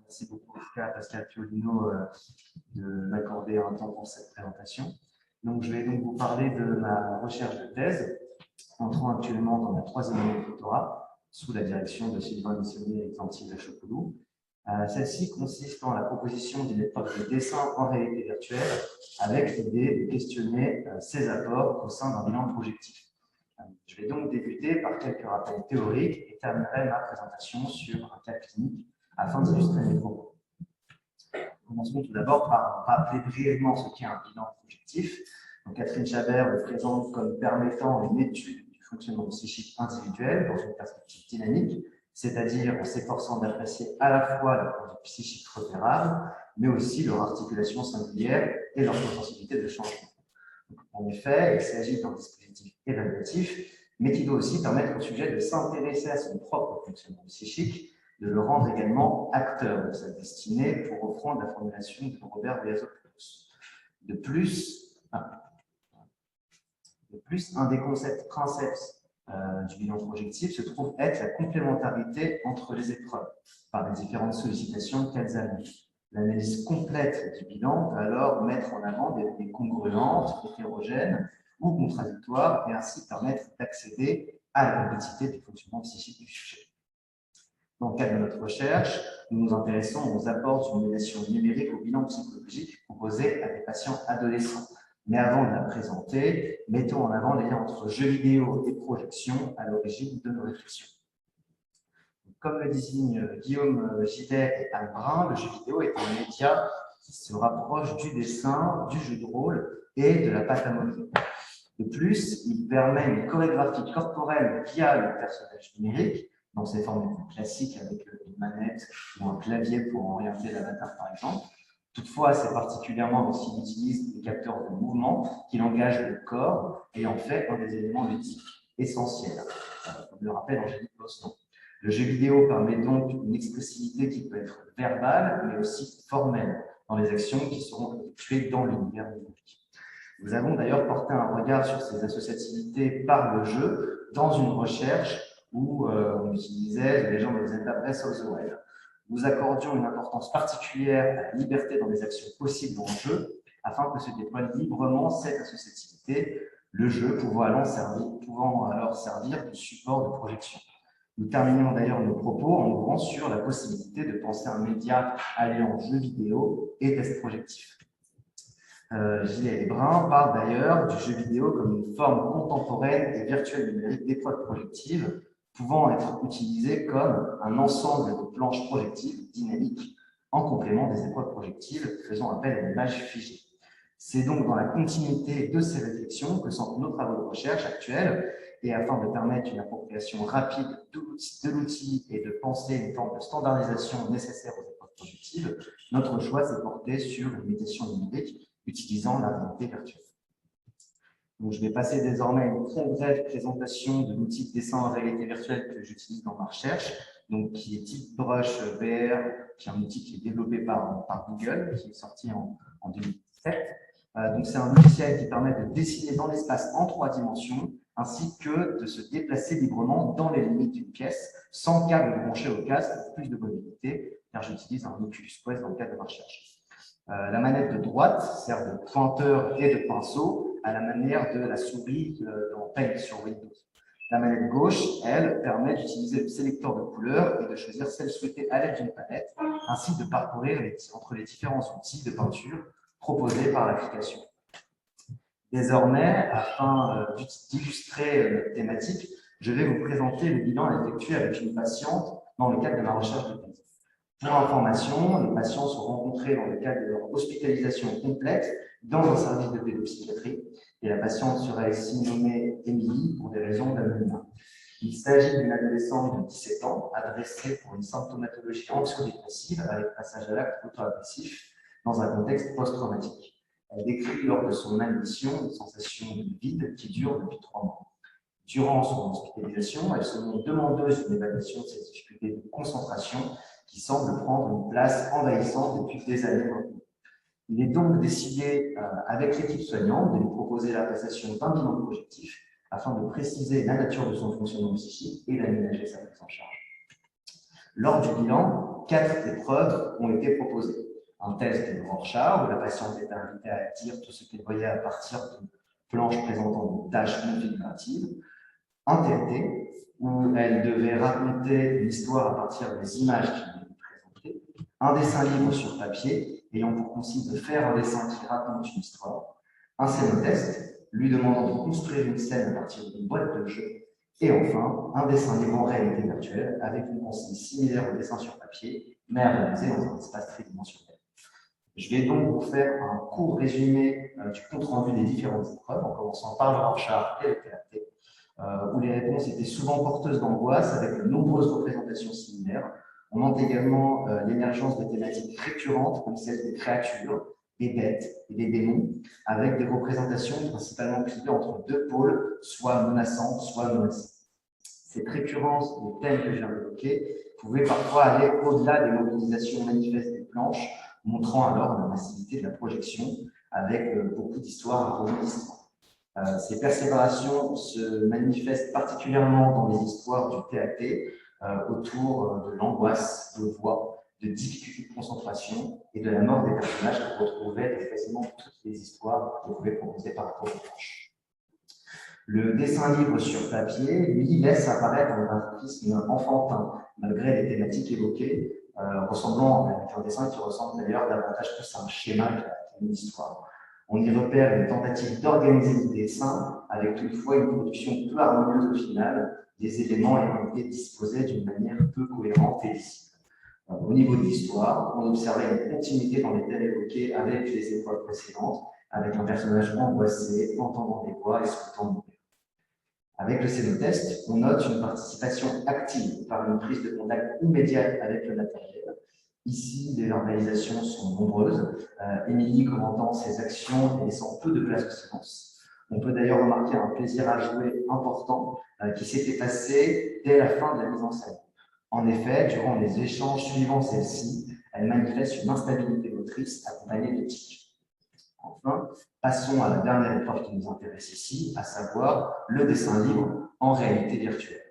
Merci beaucoup à Pascal Fiolino de m'accorder un temps pour cette présentation. Donc, je vais donc vous parler de ma recherche de thèse, entrant actuellement dans ma 3e année de doctorat, sous la direction de Sylvain Missionnier et Xanthi Lachopoulou. Celle-ci consiste en la proposition d'une épreuve de dessin en réalité virtuelle avec l'idée de questionner ses apports au sein d'un bilan projectif. Je vais donc débuter par quelques rappels théoriques et terminerai ma présentation sur un cas clinique afin d'illustrer mes propos. Commençons tout d'abord par rappeler brièvement ce qu'est un bilan projectif. Donc, Catherine Chabert le présente comme permettant une étude du fonctionnement psychique individuel dans une perspective dynamique, c'est-à-dire en s'efforçant d'apprécier à la fois les conduites psychiques repérables, mais aussi leur articulation singulière et leur potentialité de changement. Donc, en effet, il s'agit d'un dispositif évaluatif, mais qui doit aussi permettre au sujet de s'intéresser à son propre fonctionnement psychique, de le rendre également acteur de sa destinée pour reprendre la formulation de Robert Biazopoulos. De plus, un des concepts princeps du bilan projectif se trouve être la complémentarité entre les épreuves par les différentes sollicitations qu'elles amènent. L'analyse complète du bilan peut alors mettre en avant des congruences, hétérogènes ou contradictoires et ainsi permettre d'accéder à la complexité du fonctionnement psychique du sujet. Dans le cadre de notre recherche, nous nous intéressons aux apports d'une médiation numérique au bilan psychologique proposé à des patients adolescents. Mais avant de la présenter, mettons en avant les liens entre jeux vidéo et projection à l'origine de nos réflexions. Comme le désignent Guillaume Gillet et Anne Brun, le jeu vidéo est un média qui se rapproche du dessin, du jeu de rôle et de la pâte à modeler. De plus, il permet une chorégraphie corporelle via le personnage numérique, dans ses formes classiques avec une manette ou un clavier pour orienter l'avatar par exemple. Toutefois, c'est particulièrement lorsqu'il utilise des capteurs de mouvement qu'il engage le corps et en fait un des éléments ludiques essentiels, comme le rappelle Angélique Boston. Le jeu vidéo permet donc une expressivité qui peut être verbale, mais aussi formelle, dans les actions qui seront effectuées dans l'univers numérique. Nous avons d'ailleurs porté un regard sur ces associativités par le jeu dans une recherche où on utilisait les légendes de Zelda Breath of the Wild. Nous accordions une importance particulière à la liberté dans les actions possibles en jeu, afin que se déploie librement cette associativité, le jeu pouvant alors servir de support de projection. Nous terminons d'ailleurs nos propos en ouvrant sur la possibilité de penser un média alliant jeux vidéo et tests projectifs. Gillet et Brun parlent d'ailleurs du jeu vidéo comme une forme contemporaine et virtuelle numérique d'épreuves projectives, pouvant être utilisée comme un ensemble de planches projectives dynamiques en complément des épreuves projectives faisant appel à une image figée. C'est donc dans la continuité de ces réflexions que sont nos travaux de recherche actuels, et afin de permettre une appropriation rapide de l'outil et de penser une forme de standardisation nécessaire aux épreuves projectives, notre choix s'est porté sur l'imitation numérique utilisant la réalité virtuelle. Donc, je vais passer désormais à une très brève présentation de l'outil de dessin en réalité virtuelle que j'utilise dans ma recherche, donc qui est TipBrush VR, qui est un outil qui est développé par Google, qui est sorti en 2017. Donc, c'est un logiciel qui permet de dessiner dans l'espace en 3 dimensions, ainsi que de se déplacer librement dans les limites d'une pièce, sans câble branché au casque pour plus de mobilité, car j'utilise un Oculus Quest dans le cadre de ma recherche. La manette de droite sert de pointeur et de pinceau à la manière de la souris dans Paint sur Windows. La manette gauche, elle, permet d'utiliser le sélecteur de couleurs et de choisir celle souhaitée à l'aide d'une palette, ainsi de parcourir entre les différents outils de peinture proposés par l'application. Désormais, afin d'illustrer notre thématique, je vais vous présenter le bilan effectué avec une patiente dans le cadre de ma recherche de thèse. Pour information, les patients sont rencontrés dans le cadre de leur hospitalisation complète dans un service de pédopsychiatrie et la patiente sera ici nommée Émilie pour des raisons d'anonymat. Il s'agit d'une adolescente de 17 ans adressée pour une symptomatologie anxio-dépressive avec passage à l'acte auto-agressif dans un contexte post-traumatique. Elle décrit lors de son admission une sensation de vide qui dure depuis 3 mois. Durant son hospitalisation, elle se montre demandeuse d'une évaluation de ses difficultés de concentration qui semble prendre une place envahissante depuis des années maintenant. Il est donc décidé avec l'équipe soignante de lui proposer la passation d'un bilan projectif afin de préciser la nature de son fonctionnement psychique et d'aménager sa prise en charge. Lors du bilan, 4 épreuves ont été proposées. Un test de Rorschach où la patiente était invitée à dire tout ce qu'elle voyait à partir d'une planche présentant des tâches non figuratives. Un TNT où elle devait raconter une histoire à partir des images qui lui étaient présentées. Un dessin libre sur papier ayant pour consigne de faire un dessin qui raconte une histoire. Un scénotest lui demandant de construire une scène à partir d'une boîte de jeu. Et enfin, un dessin libre en réalité virtuelle avec une consigne similaire au dessin sur papier, mais à réaliser dans un espace tridimensionnel. Je vais donc vous faire un court résumé du compte-rendu des différentes épreuves, en commençant par le Rorschach et le TAT, où les réponses étaient souvent porteuses d'angoisse avec de nombreuses représentations similaires. On note également l'émergence de thématiques récurrentes comme celle des créatures, des bêtes et des démons, avec des représentations principalement pliées entre 2 pôles, soit menaçantes, soit menacées. Cette récurrence des thèmes que je viens d'évoquer pouvait parfois aller au-delà des mobilisations manifestes des planches, montrant alors la massivité de la projection avec beaucoup d'histoires à rebondissement. Ces persévérations se manifestent particulièrement dans les histoires du TAT autour de l'angoisse de voix, de difficultés de concentration et de la mort des personnages qu'on retrouvait dans quasiment toutes les histoires qu'on pouvait proposer par rapport aux planches. Le dessin libre sur papier, lui, laisse apparaître un graphisme enfantin, malgré les thématiques évoquées, ressemblant à un dessin qui ressemble d'ailleurs davantage plus à un schéma qu'à une histoire. On y repère une tentative d'organiser le dessin, avec toutefois une production peu harmonieuse au final, des éléments ayant été disposés d'une manière peu cohérente et lisible. Au niveau de l'histoire, on observait une continuité dans les thèmes évoqués avec les épreuves précédentes, avec un personnage angoissé, entendant des voix et souhaitant mourir. Avec le scénotest, on note une participation active par une prise de contact immédiate avec le matériel. Ici, les verbalisations sont nombreuses. Émilie commentant ses actions et laissant peu de place au silence. On peut d'ailleurs remarquer un plaisir à jouer important qui s'était passé dès la fin de la mise en scène. En effet, durant les échanges suivant celle-ci, elle manifeste une instabilité motrice accompagnée de tics. Enfin, passons à la dernière épreuve qui nous intéresse ici, à savoir le dessin libre en réalité virtuelle.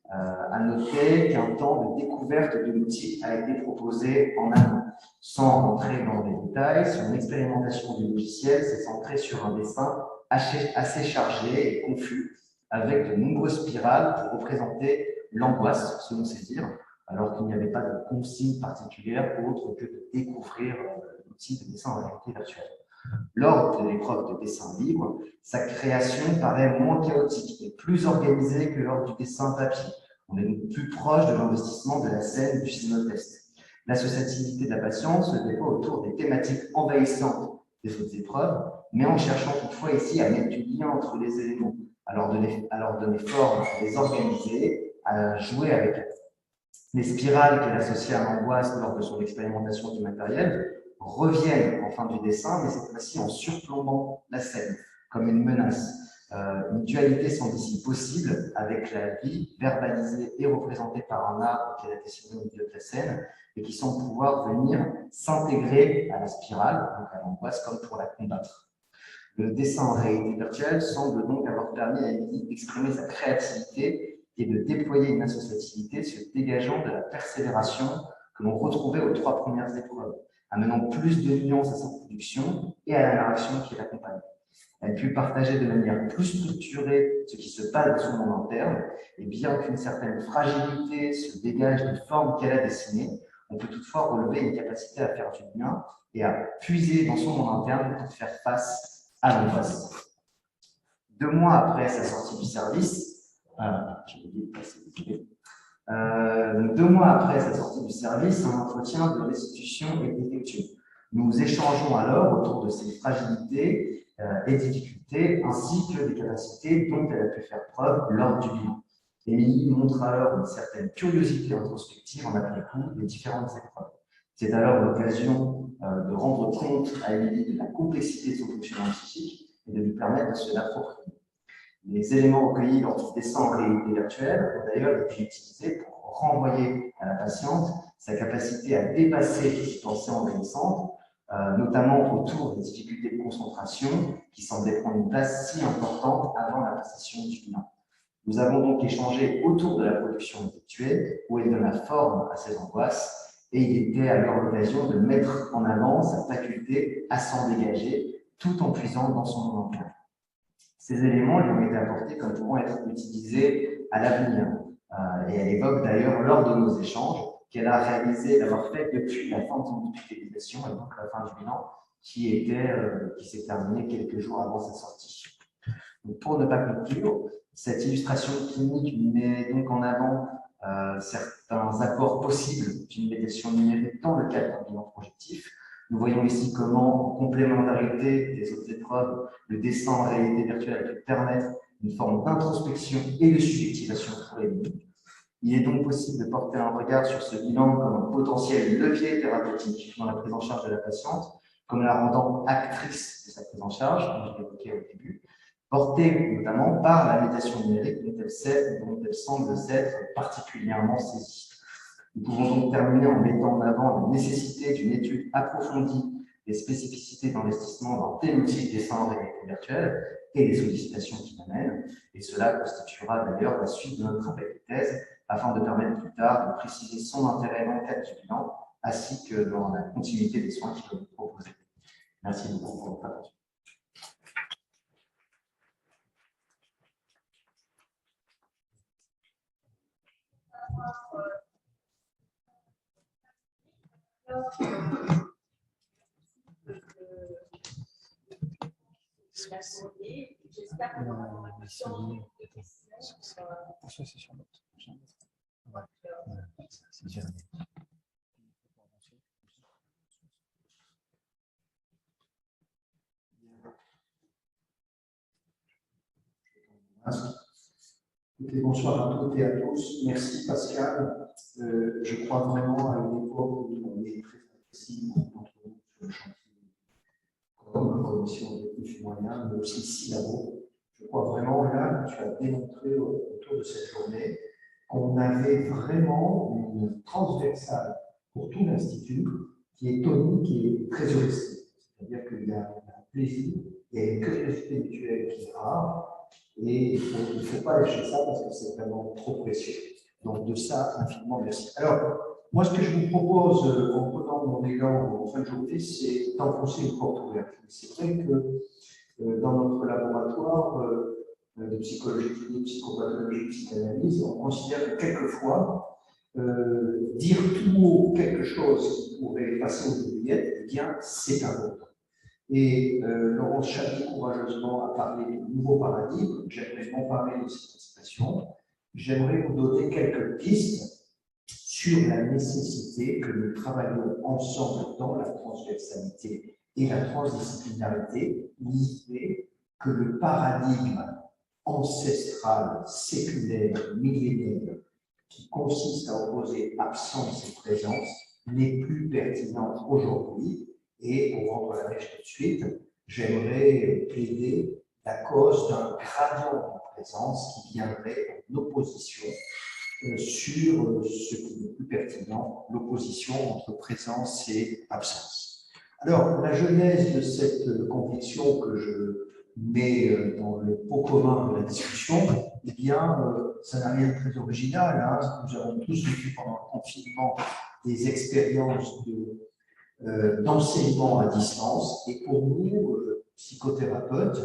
À noter qu'un temps de découverte de l'outil a été proposé en amont. Sans rentrer dans les détails, son expérimentation du logiciel s'est centrée sur un dessin assez chargé et confus, avec de nombreuses spirales pour représenter l'angoisse, selon ses dires, alors qu'il n'y avait pas de consigne particulière autre que de découvrir l'outil de dessin en réalité virtuelle. Lors de l'épreuve de dessin libre, sa création paraît moins chaotique et plus organisée que lors du dessin papier. On est donc plus proche de l'investissement de la scène du scénotest. L'associativité de la patiente se déploie autour des thématiques envahissantes des autres épreuves, mais en cherchant toutefois ici à mettre du lien entre les éléments, à leur donner forme, à les organiser, à jouer avec elles. Les spirales qu'elle associe à l'angoisse lors de son expérimentation du matériel reviennent en fin du dessin, mais cette fois-ci en surplombant la scène, comme une menace. Une dualité semble ici possible avec la vie verbalisée et représentée par un arbre qui a dessiné au milieu de la scène et qui semble pouvoir venir s'intégrer à la spirale, donc à l'angoisse, comme pour la combattre. Le dessin en réalité virtuelle semble donc avoir permis à Émilie d'exprimer sa créativité et de déployer une associativité se dégageant de la persévération que l'on retrouvait aux 3 premières épreuves, amenant plus de nuances à sa production et à la narration qui l'accompagne. Elle put partager de manière plus structurée ce qui se passe dans son monde interne, et bien qu'une certaine fragilité se dégage des formes qu'elle a dessinées, on peut toutefois relever une capacité à faire du bien et à puiser dans son monde interne pour faire face à l'angoisse. 2 mois après sa sortie du service, donc 2 mois après sa sortie du service, un entretien de restitution est effectué. Nous échangeons alors autour de ses fragilités et difficultés, ainsi que des capacités dont elle a pu faire preuve lors du bilan. Émilie montre alors une certaine curiosité introspective en après-coup des différentes épreuves. C'est alors l'occasion de rendre compte à Émilie de la complexité de son fonctionnement psychique et de lui permettre de se l'approprier. Les éléments recueillis lors du dessin en réalité virtuelle ont d'ailleurs été utilisés pour renvoyer à la patiente sa capacité à dépasser ses pensées envahissantes, notamment autour des difficultés de concentration qui semblaient prendre une place si importante avant la passation du bilan. Nous avons donc échangé autour de la production effectuée, où elle donna forme à ses angoisses, et il était alors l'occasion de mettre en avant sa faculté à s'en dégager, tout en puisant dans son monde interne. Ces éléments lui ont été apportés comme pouvant être utilisés à l'avenir. Et elle évoque d'ailleurs lors de nos échanges qu'elle a réalisé d'avoir fait depuis la fin de son hospitalisation et donc la fin du bilan qui s'est terminée quelques jours avant sa sortie. Donc pour ne pas conclure, cette illustration clinique met donc en avant certains apports possibles d'une médiation numérique dans le cadre d'un bilan projectif. Nous voyons ici comment, en complémentarité des autres épreuves, le dessin en réalité virtuelle a pu permettre une forme d'introspection et de subjectivation pour les lignes. Il est donc possible de porter un regard sur ce bilan comme un potentiel levier thérapeutique dans la prise en charge de la patiente, comme la rendant actrice de sa prise en charge, comme je l'évoquais au début, portée notamment par la médiation numérique dont elle semble s'être particulièrement saisie. Nous pouvons donc terminer en mettant en avant la nécessité d'une étude approfondie des spécificités d'investissement dans tel outil de dessin en réalité virtuelle et les sollicitations qui l'amènent, et cela constituera d'ailleurs la suite de notre travail de thèse afin de permettre plus tard de préciser son intérêt dans le cadre du bilan ainsi que dans la continuité des soins qui peuvent être proposés. Merci beaucoup pour votre attention. la journée. J'espère qu'on aura le temps de questions. Ça, c'est sur notre. Ouais. C'est bien. Écoutez, bonsoir à toutes et à tous. Merci Pascal. Je crois vraiment à une époque où on est très facile entre nous sur le chantier comme commission des moyens, mais aussi Silabo. Je crois vraiment là que tu as démontré autour de cette journée qu'on avait vraiment une transversale pour tout l'Institut qui est tonique et très heuristique. C'est-à-dire qu'il y a un plaisir, il y a une curiosité mutuelle qui est rare. Et il ne faut pas lâcher ça parce que c'est vraiment trop précieux. Donc, de ça, infiniment merci. Alors, moi, ce que je vous propose en prenant mon élan en fin de journée, c'est d'enfoncer une porte ouverte. C'est vrai que dans notre laboratoire de psychologie clinique, psychopathologie, psychanalyse, on considère que quelquefois, dire tout haut quelque chose qui pourrait passer aux oubliettes, eh bien, c'est un autre. Et Laurence Chabi, courageusement, a parlé de nouveaux paradigmes. J'aimerais m'emparer de cette expression. J'aimerais vous donner quelques pistes sur la nécessité que nous travaillions ensemble dans la transversalité et la transdisciplinarité, l'idée que le paradigme ancestral, séculaire, millénaire, qui consiste à opposer absence et présence, n'est plus pertinent aujourd'hui. Et pour rendre la mèche tout de suite, j'aimerais plaider la cause d'un gradient de présence qui viendrait en opposition sur ce qui est plus pertinent, l'opposition entre présence et absence. Alors, la genèse de cette conviction que je mets dans le pot commun de la discussion, eh bien, ça n'a rien de très original. Hein. Nous avons tous vécu pendant le confinement des expériences d'enseignement à distance. Et pour nous, psychothérapeutes,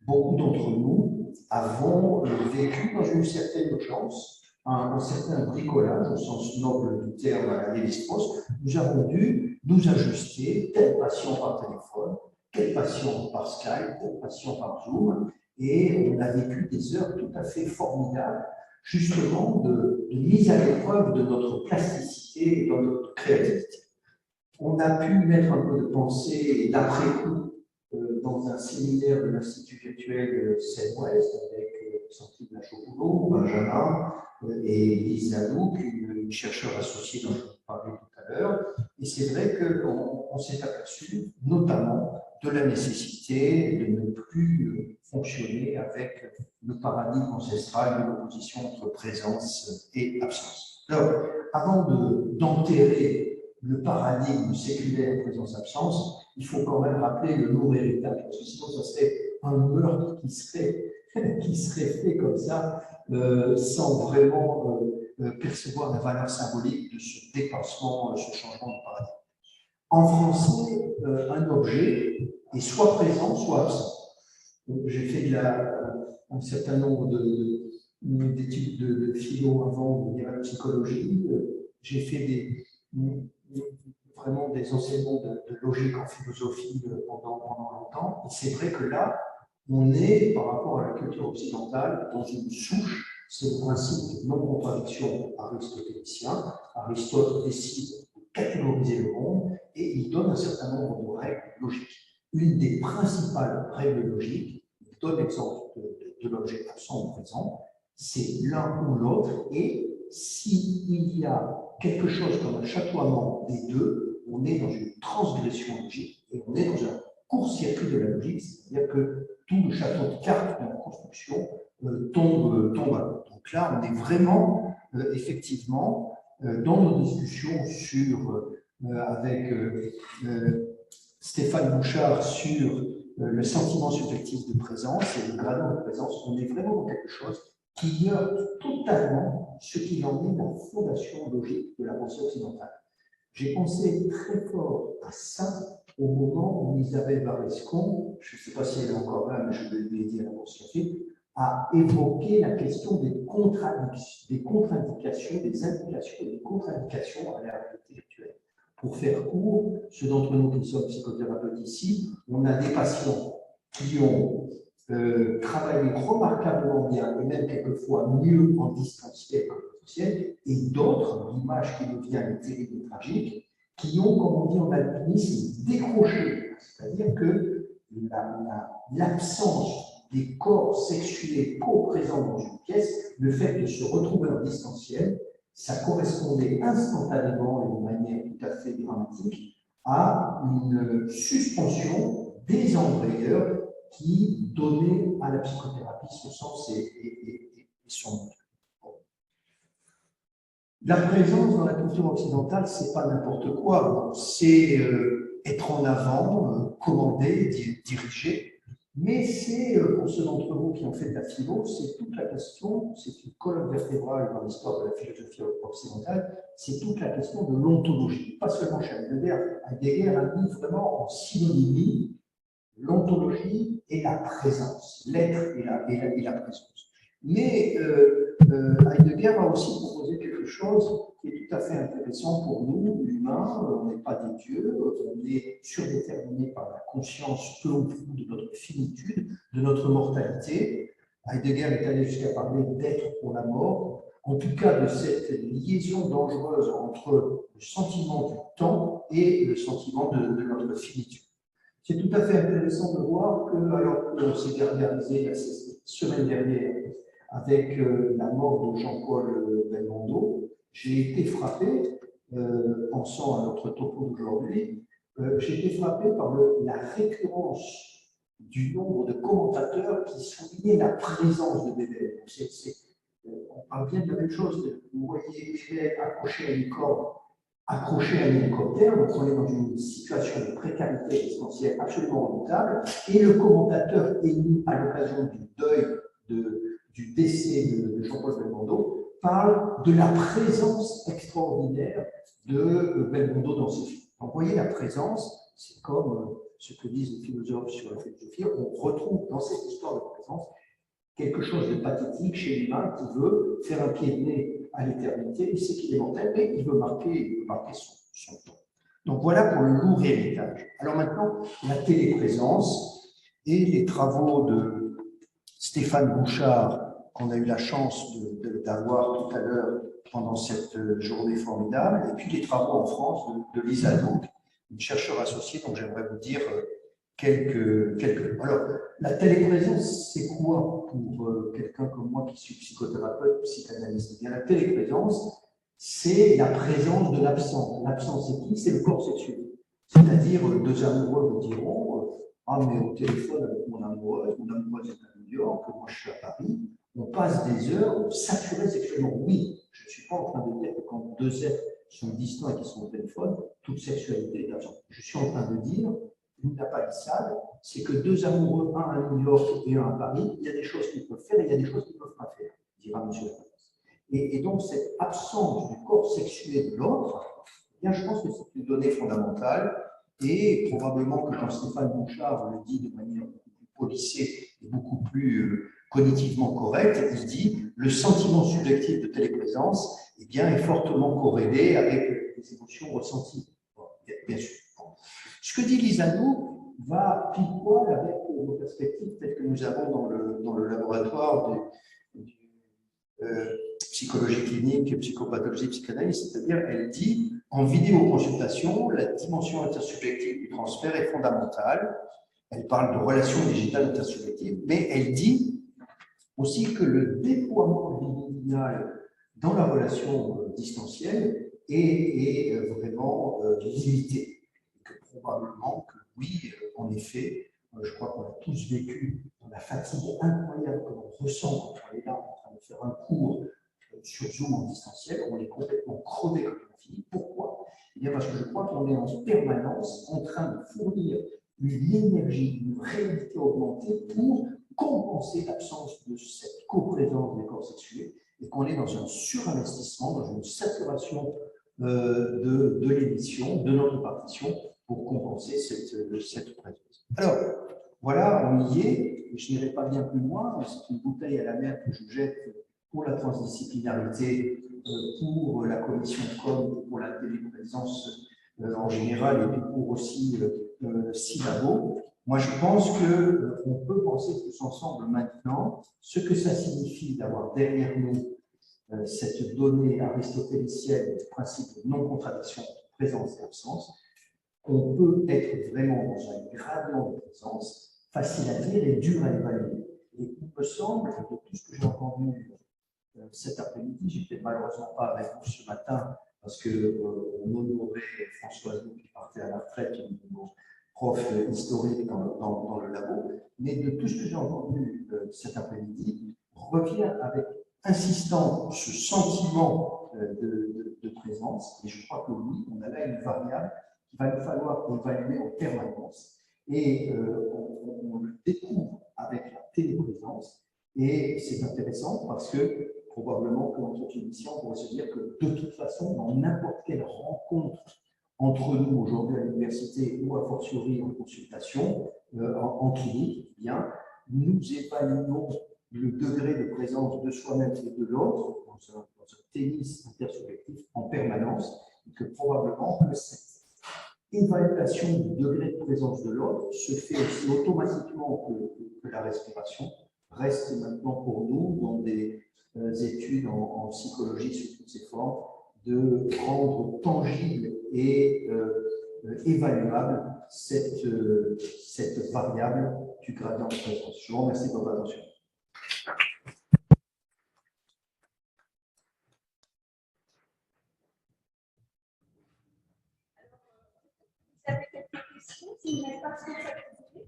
beaucoup d'entre nous avons vécu dans une certaine urgence, un certain bricolage au sens noble du terme à la Lévi-Strauss. Nous avons dû nous ajuster, tel patient par téléphone, tel patient par Skype, tel patient par Zoom, et on a vécu des heures tout à fait formidables, justement de mise à l'épreuve de notre plasticité et de notre créativité. On a pu mettre un peu de pensée d'après-coup dans un séminaire de l'Institut virtuel Seine-Ouest avec Sandrine Lachaud-Boulot, Benjamin et Lise Lalouk, une chercheure associée dont je vous parlais tout à l'heure. Et c'est vrai qu'on s'est aperçu notamment de la nécessité de ne plus fonctionner avec le paradigme ancestral de l'opposition entre présence et absence. Alors, avant d'enterrer le paradigme séculaire présence-absence, il faut quand même rappeler le lourd héritage, parce que sinon ça serait un meurtre qui serait fait comme ça, sans vraiment percevoir la valeur symbolique de ce dépassement, ce changement de paradigme. En français, un objet est soit présent, soit absent. J'ai fait un certain nombre d'études de philo avant de psychologie. J'ai fait vraiment des enseignements de logique en philosophie pendant longtemps. Et c'est vrai que là, on est, par rapport à la culture occidentale, dans une souche. C'est le principe de non-contradiction aristotélicien. Aristote décide de catégoriser le monde et il donne un certain nombre de règles logiques. Une des principales règles logiques, il donne l'exemple de l'objet absent ou présent, c'est l'un ou l'autre, et s'il y a quelque chose comme un chatoiement des deux, on est dans une transgression logique et on est dans un court-circuit de la logique, c'est-à-dire que tout le château de cartes de la construction tombe à l'eau. Donc là, on est vraiment, effectivement, dans nos discussions avec Stéphane Bouchard sur le sentiment subjectif de présence et le gradient de présence, on est vraiment dans quelque chose qui heurte totalement ce qu'il en est la fondation logique de la pensée occidentale. J'ai pensé très fort à ça au moment où Isabelle Varescon, je ne sais pas si elle est encore là, mais je vais lui aider à la café, a évoqué la question des contre-indications, des indications et des contre-indications à la réalité virtuelle. Pour faire court, ceux d'entre nous qui sommes psychothérapeutes ici, on a des patients qui ont travaillé remarquablement bien, et même quelquefois mieux en distanciel qu'en présentiel, et d'autres, l'image qui devient terrible et tragique, qui ont, comme on dit en alpinisme, décroché. C'est-à-dire que l'absence des corps sexués co-présents dans une pièce, le fait de se retrouver en distanciel, ça correspondait instantanément et de manière tout à fait dramatique à une suspension des embrayeurs qui donnait à la psychothérapie son sens et son but. La présence dans la culture occidentale, c'est pas n'importe quoi, c'est être en avant, commander, diriger, mais c'est, pour ceux d'entre vous qui ont fait de la philo, c'est toute la question, c'est une colonne vertébrale dans l'histoire de la philosophie occidentale, c'est toute la question de l'ontologie, pas seulement chez Heidegger. Heidegger a mis vraiment en synonymie l'ontologie et la présence, l'être et la présence. Mais Heidegger a aussi proposé quelque chose qui est tout à fait intéressant pour nous, humains. On n'est pas des dieux, on est surdéterminé par la conscience que l'on trouve de notre finitude, de notre mortalité. Heidegger est allé jusqu'à parler d'être pour la mort, en tout cas de cette liaison dangereuse entre le sentiment du temps et le sentiment de notre finitude. C'est tout à fait intéressant de voir que, alors qu'on s'est gargarisé la semaine dernière avec la mort de Jean-Paul Belmondo, j'ai été frappé, pensant à notre topo d'aujourd'hui, j'ai été frappé par la récurrence du nombre de commentateurs qui soulignaient la présence de Bébel. On parle bien de la même chose. Vous voyez Bébel accroché à une corde, accroché à un hélicoptère, donc on est dans une situation de précarité existentielle absolument redoutable, et le commentateur émis à l'occasion du deuil du décès de Jean-Paul Belmondo parle de la présence extraordinaire de Belmondo dans ses films. Donc vous voyez, la présence, c'est comme ce que disent les philosophes sur la philosophie, on retrouve dans cette histoire de présence quelque chose de pathétique chez l'humain qui veut faire un pied de nez à l'éternité, il sait qu'il est mortel, mais il veut marquer son temps. Donc voilà pour le lourd héritage. Alors maintenant, la téléprésence et les travaux de Stéphane Bouchard, qu'on a eu la chance d'avoir tout à l'heure pendant cette journée formidable, et puis les travaux en France de Lisa Douk, une chercheure associée dont j'aimerais vous dire quelques. Alors, la téléprésence, c'est quoi pour quelqu'un comme moi qui suis psychothérapeute, psychanalyste? Eh bien, la téléprésence, c'est la présence de l'absent. L'absent, c'est qui? C'est le corps sexuel. C'est-à-dire, deux amoureux me diront ah, mais au téléphone avec mon amoureuse est à New York, moi je suis à Paris, on passe des heures saturés sexuellement. Oui, je ne suis pas en train de dire que quand deux êtres sont distants et qui sont au téléphone, toute sexualité est absente. Je suis en train de dire, il n'y a pas de salle, c'est que deux amoureux, un à New York et un à Paris, il y a des choses qu'ils peuvent faire et il y a des choses qu'ils ne peuvent pas faire, dira M. Laplace. Et donc, cette absence du corps sexué de l'autre, eh bien, je pense que c'est une donnée fondamentale. Et probablement que quand Stéphane Bouchard le dit de manière beaucoup plus polissée et beaucoup plus cognitivement correcte, il dit le sentiment subjectif de téléprésence eh bien, est fortement corrélé avec les émotions ressenties. Bon, bien sûr. Bon. Ce que dit Lisa Douk va pile poil avec nos perspectives telles que nous avons dans le laboratoire de psychologie clinique et psychopathologie psychanalyse, c'est-à-dire elle dit en vidéoconsultation, la dimension intersubjective du transfert est fondamentale. Elle parle de relations digitales intersubjectives, mais elle dit aussi que le déploiement libidinal dans la relation distancielle est vraiment limité. Et que probablement que oui, en effet, je crois qu'on a tous vécu la fatigue incroyable que l'on ressent quand on est là en train de faire un cours sur Zoom en distanciel, on est complètement crevé quand on a fini. Pourquoi? Eh bien parce que je crois qu'on est en permanence en train de fournir une énergie, une réalité augmentée pour compenser l'absence de cette coprésence des corps sexués et qu'on est dans un surinvestissement, dans une saturation de l'émission, de notre partition pour compenser cette présence. Alors, voilà, on y est. Je n'irai pas bien plus loin. C'est une bouteille à la mer que je jette pour la transdisciplinarité, pour la commission com, pour la téléprésence en général, et puis pour aussi Syllabo. Moi, je pense qu'on peut penser tous ensemble maintenant ce que ça signifie d'avoir derrière nous cette donnée aristotélicienne du principe de non-contradiction de présence et absence. On peut être vraiment dans un gradient de présence facile à dire et dur à évaluer. Et il me semble que de tout ce que j'ai entendu cet après-midi, j'étais malheureusement pas avec vous ce matin parce qu'on honorait François Zou qui partait à la retraite, mon prof historique dans le labo, mais de tout ce que j'ai entendu cet après-midi revient avec insistant ce sentiment de présence, et je crois que oui, on a là une variable qu'il va nous falloir évaluer en permanence, et on le découvre avec la téléprésence, et c'est intéressant parce que probablement que dans toute émission, on pourrait se dire que de toute façon, dans n'importe quelle rencontre entre nous aujourd'hui à l'université ou a fortiori en consultation, en clinique, eh bien, nous évaluons le degré de présence de soi-même et de l'autre dans un tennis intersubjectif en permanence, et que probablement que cette évaluation du degré de présence de l'autre se fait aussi automatiquement que la respiration reste maintenant pour nous dans des études en psychologie sous toutes ses formes, de rendre tangible et évaluable cette variable du gradient de présence. Je vous remercie de votre attention. Vous avez quelques questions, si vous n'avez pas de questions à poser.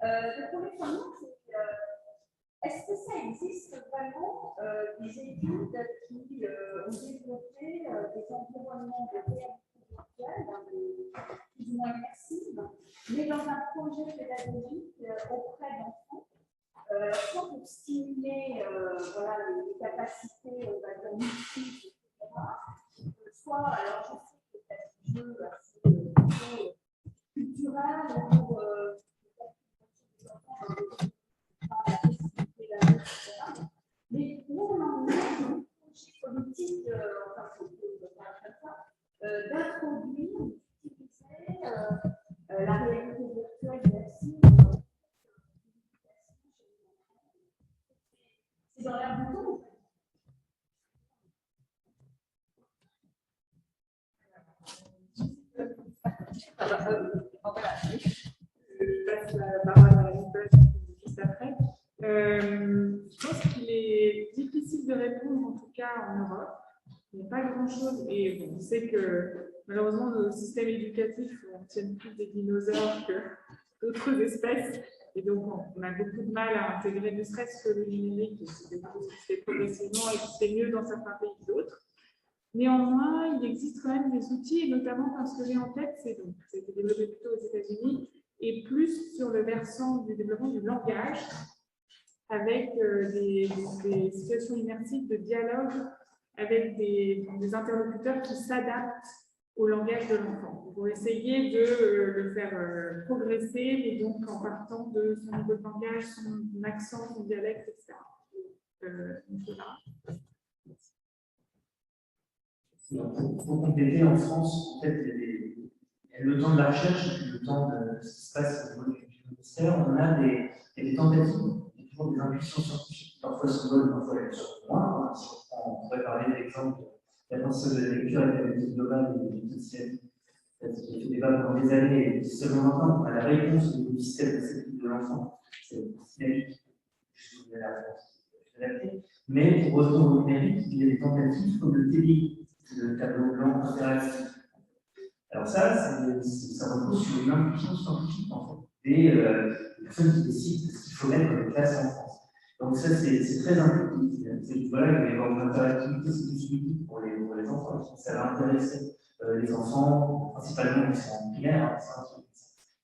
Le premier point, c'est est-ce que ça existe vraiment des études qui ont développé des environnements de réalité virtuelle, plus ou moins immersives, mais dans un projet pédagogique auprès d'enfants, soit pour stimuler voilà, les capacités, on va dire, multiples, etc., soit, alors je sais que c'est un jeu assez culturel, pour les enfants, mais pour l'emmener dans le projet politique, enfin, d'introduire, d'utiliser la réalité virtuelle immersive. C'est dans l'air du temps. Voilà. Je passe la parole à Nicolas juste après. Je pense qu'il est difficile de répondre, en tout cas en Europe. Il n'y a pas grand-chose. Et bon, on sait que malheureusement, nos systèmes éducatifs tiennent plus des dinosaures que d'autres espèces. Et donc, on a beaucoup de mal à intégrer ne serait-ce que le numérique. C'est quelque chose qui se fait progressivement et qui se fait mieux dans certains pays que d'autres. Néanmoins, il existe quand même des outils, et notamment parce que j'ai en tête, ça a été développé plutôt aux États-Unis, et plus sur le versant du développement du langage, avec des situations immersives de dialogue avec des interlocuteurs qui s'adaptent au langage de l'enfant, pour essayer de le faire progresser, mais donc en partant de son niveau de langage, son accent, son dialecte, etc. Voilà. Pour compléter, en France, en fait, il y a le temps de la recherche et le temps de ce qui se passe au niveau du ministère. On a des tentatives, il y a toujours des intuitions scientifiques qui parfois sont bonnes, parfois elles sont moins. Si on pourrait parler de l'exemple de la pensée de lecture avec la méthode globale et des méthodes qui a fait débat pendant des années, et seulement maintenant qu'on a la réponse du système de l'enfant. C'est dynamique, je vous ai la réponse. Mais pour retourner au numérique, il y a des tentatives comme le TDI. Le tableau blanc interactif. Alors ça repose sur une intuition scientifique en fait, des personnes qui décident de ce qu'il faut mettre dans les classes en France. Donc ça c'est très intuitif. Voilà, il va y avoir une interactivité spécifique pour les enfants, ça va intéresser les enfants, principalement qui sont en primaire.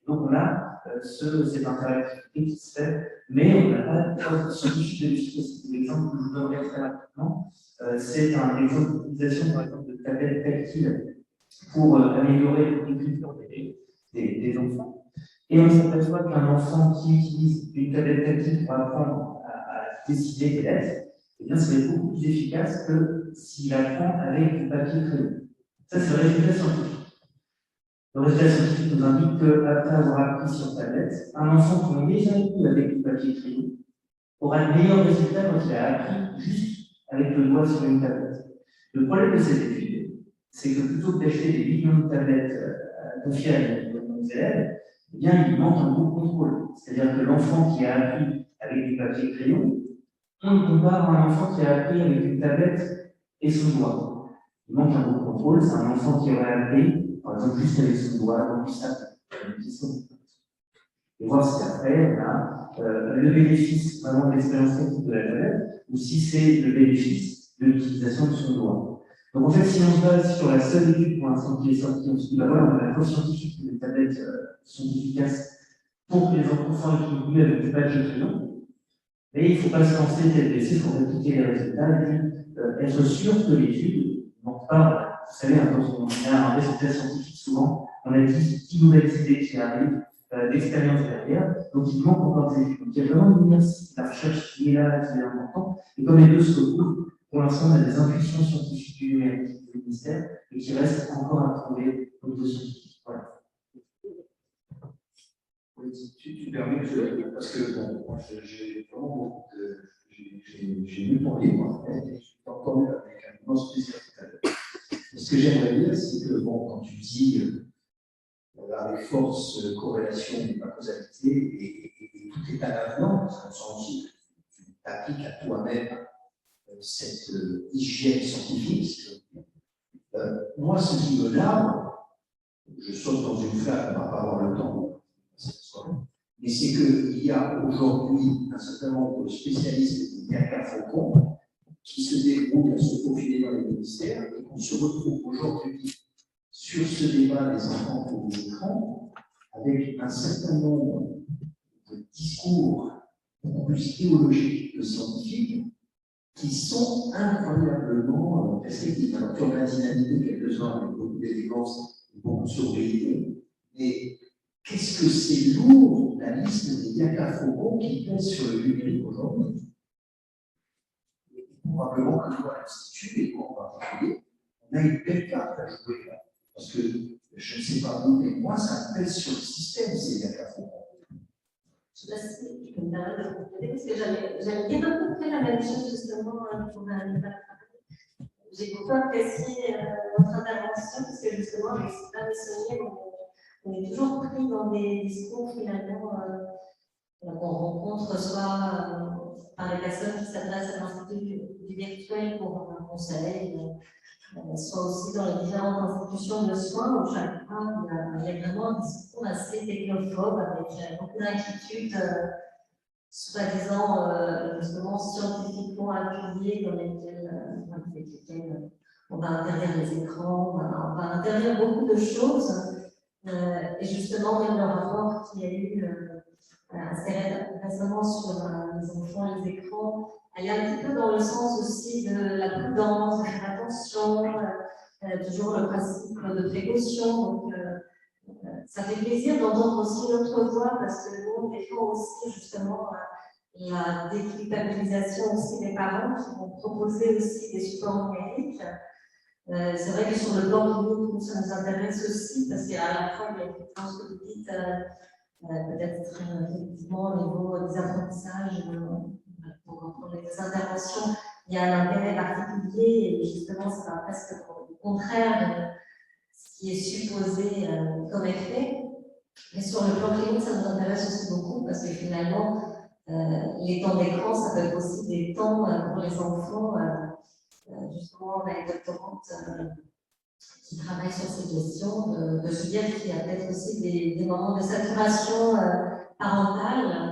Donc on a cette interactivité qui se fait, mais on n'a pas de preuve scientifique de l'efficacité. L'exemple que je vous donnerai très rapidement, c'est un exemple d'utilisation par exemple de tablettes tactiles pour améliorer l'écriture des enfants. Et on s'aperçoit qu'un enfant qui utilise une tablette tactile pour apprendre à décider des lettres, eh bien, ça va être beaucoup plus efficace que s'il apprend avec du papier crayon. Ça, c'est le résultat scientifique. Le résultat scientifique nous indique qu'après avoir appris sur tablette, un enfant qui a déjà appris avec du papier crayon aura de meilleurs résultats quand il a appris juste avec le doigt sur une tablette. Le problème de cette étude, c'est que plutôt que d'acheter des millions de tablettes confiées à nos élèves, eh bien, il manque un bon contrôle. C'est-à-dire que l'enfant qui a appris avec du papier crayon, on le compare à un enfant qui a appris avec une tablette et son doigt. Il manque un bon contrôle, c'est un enfant qui aurait appris, par exemple, juste avec son doigt, donc du sable, et voir si après, on a le bénéfice vraiment de l'expérience technique de la tablette, ou si c'est le bénéfice de l'utilisation de son doigt. Donc en fait, si on se base sur la seule étude pour l'instant qui est sortie, on se dit, bah voilà, on a la preuve scientifique que les tablettes sont efficaces pour que les enfants équilibrés avec du papier crayon, mais il ne faut pas se lancer tête baissée, il faut répliquer les résultats et puis être sûr que l'étude ne manque pas. Vous savez, quand on a un résultat scientifique, souvent, on a 10 nouvelles idées qui arrivent, d'expérience derrière, donc il manque encore des études. Donc il y a vraiment une inertie de la recherche qui est là, qui est importante, et comme les deux se retrouvent, pour l'instant, on a des intuitions scientifiques du numérique du ministère, et qui restent encore à trouver au niveau scientifique. Voilà. Oui, tu permets que, parce que bon, moi j'ai vraiment beaucoup de. J'ai lu ton livre, et j'ai entendu avec un immense plaisir tout à l'heure. Ce que j'aimerais dire, c'est que, bon, quand tu dis avec force, corrélation, pas causalité, et tout est à l'avenant, parce qu'on sent aussi que tu t'appliques à toi-même cette hygiène scientifique. Moi, ce qui me larme, je saute dans une flamme, on ne va pas avoir le temps, mais c'est qu'il y a aujourd'hui un certain nombre de spécialistes de Pierre Faucon qui se déroulent à se profiler dans les ministères et qu'on se retrouve aujourd'hui sur ce débat des enfants pour les écrans avec un certain nombre de discours beaucoup plus idéologiques que scientifiques qui sont incroyablement perspectives. Alors, tu en as dynamité quelques-uns avec beaucoup d'élégance et beaucoup de sobriété, mais qu'est-ce que c'est lourd, la liste des Diaca-Faucon qui pèsent sur le numérique aujourd'hui. Et probablement que nous, à l'Institut, et moi en particulier, on a une belle carte à jouer là. Parce que, je ne sais pas vous, mais moi, ça pèse sur le système, ces Diaca-Faucon. Je sais pas si je peux me permettre de compléter, parce que j'aime bien à peu près la même chose, justement, pour un débat. J'ai beaucoup apprécié votre intervention, parce que justement, avec Sylvain Messonnier, on est toujours pris dans des discours finalement qu'on rencontre soit par les personnes qui s'adressent à l'Institut du virtuel pour un conseil, soit aussi dans les différentes institutions de soins où chaque fois il y a vraiment un discours assez technophobe avec beaucoup d'inquiétudes, soi-disant justement scientifiquement appuyées dans lesquelles on va interdire les écrans, on va interdire beaucoup de choses. Et justement, même le rapport qu'il y a eu assez récemment sur les enfants et les écrans, elle est un petit peu dans le sens aussi de la prudence, de faire attention, toujours le principe de précaution. Donc, ça fait plaisir d'entendre aussi notre voix parce que nous, on défend aussi justement la déculpabilisation aussi des parents qui vont proposer aussi des supports numériques. C'est vrai que sur le plan clinique, ça nous intéresse aussi parce qu'à la fois, il y a effectivement ce que vous dites, peut-être effectivement au niveau des apprentissages, pour reprendre les interventions, il y a un intérêt particulier et justement, ça va presque au contraire de ce qui est supposé comme effet. Mais sur le plan clinique, ça nous intéresse aussi beaucoup parce que finalement, les temps d'écran, ça peut être aussi des temps pour les enfants. Justement, on a une doctorante qui travaille sur ces questions, de se dire qu'il y a peut-être aussi des moments de saturation parentale.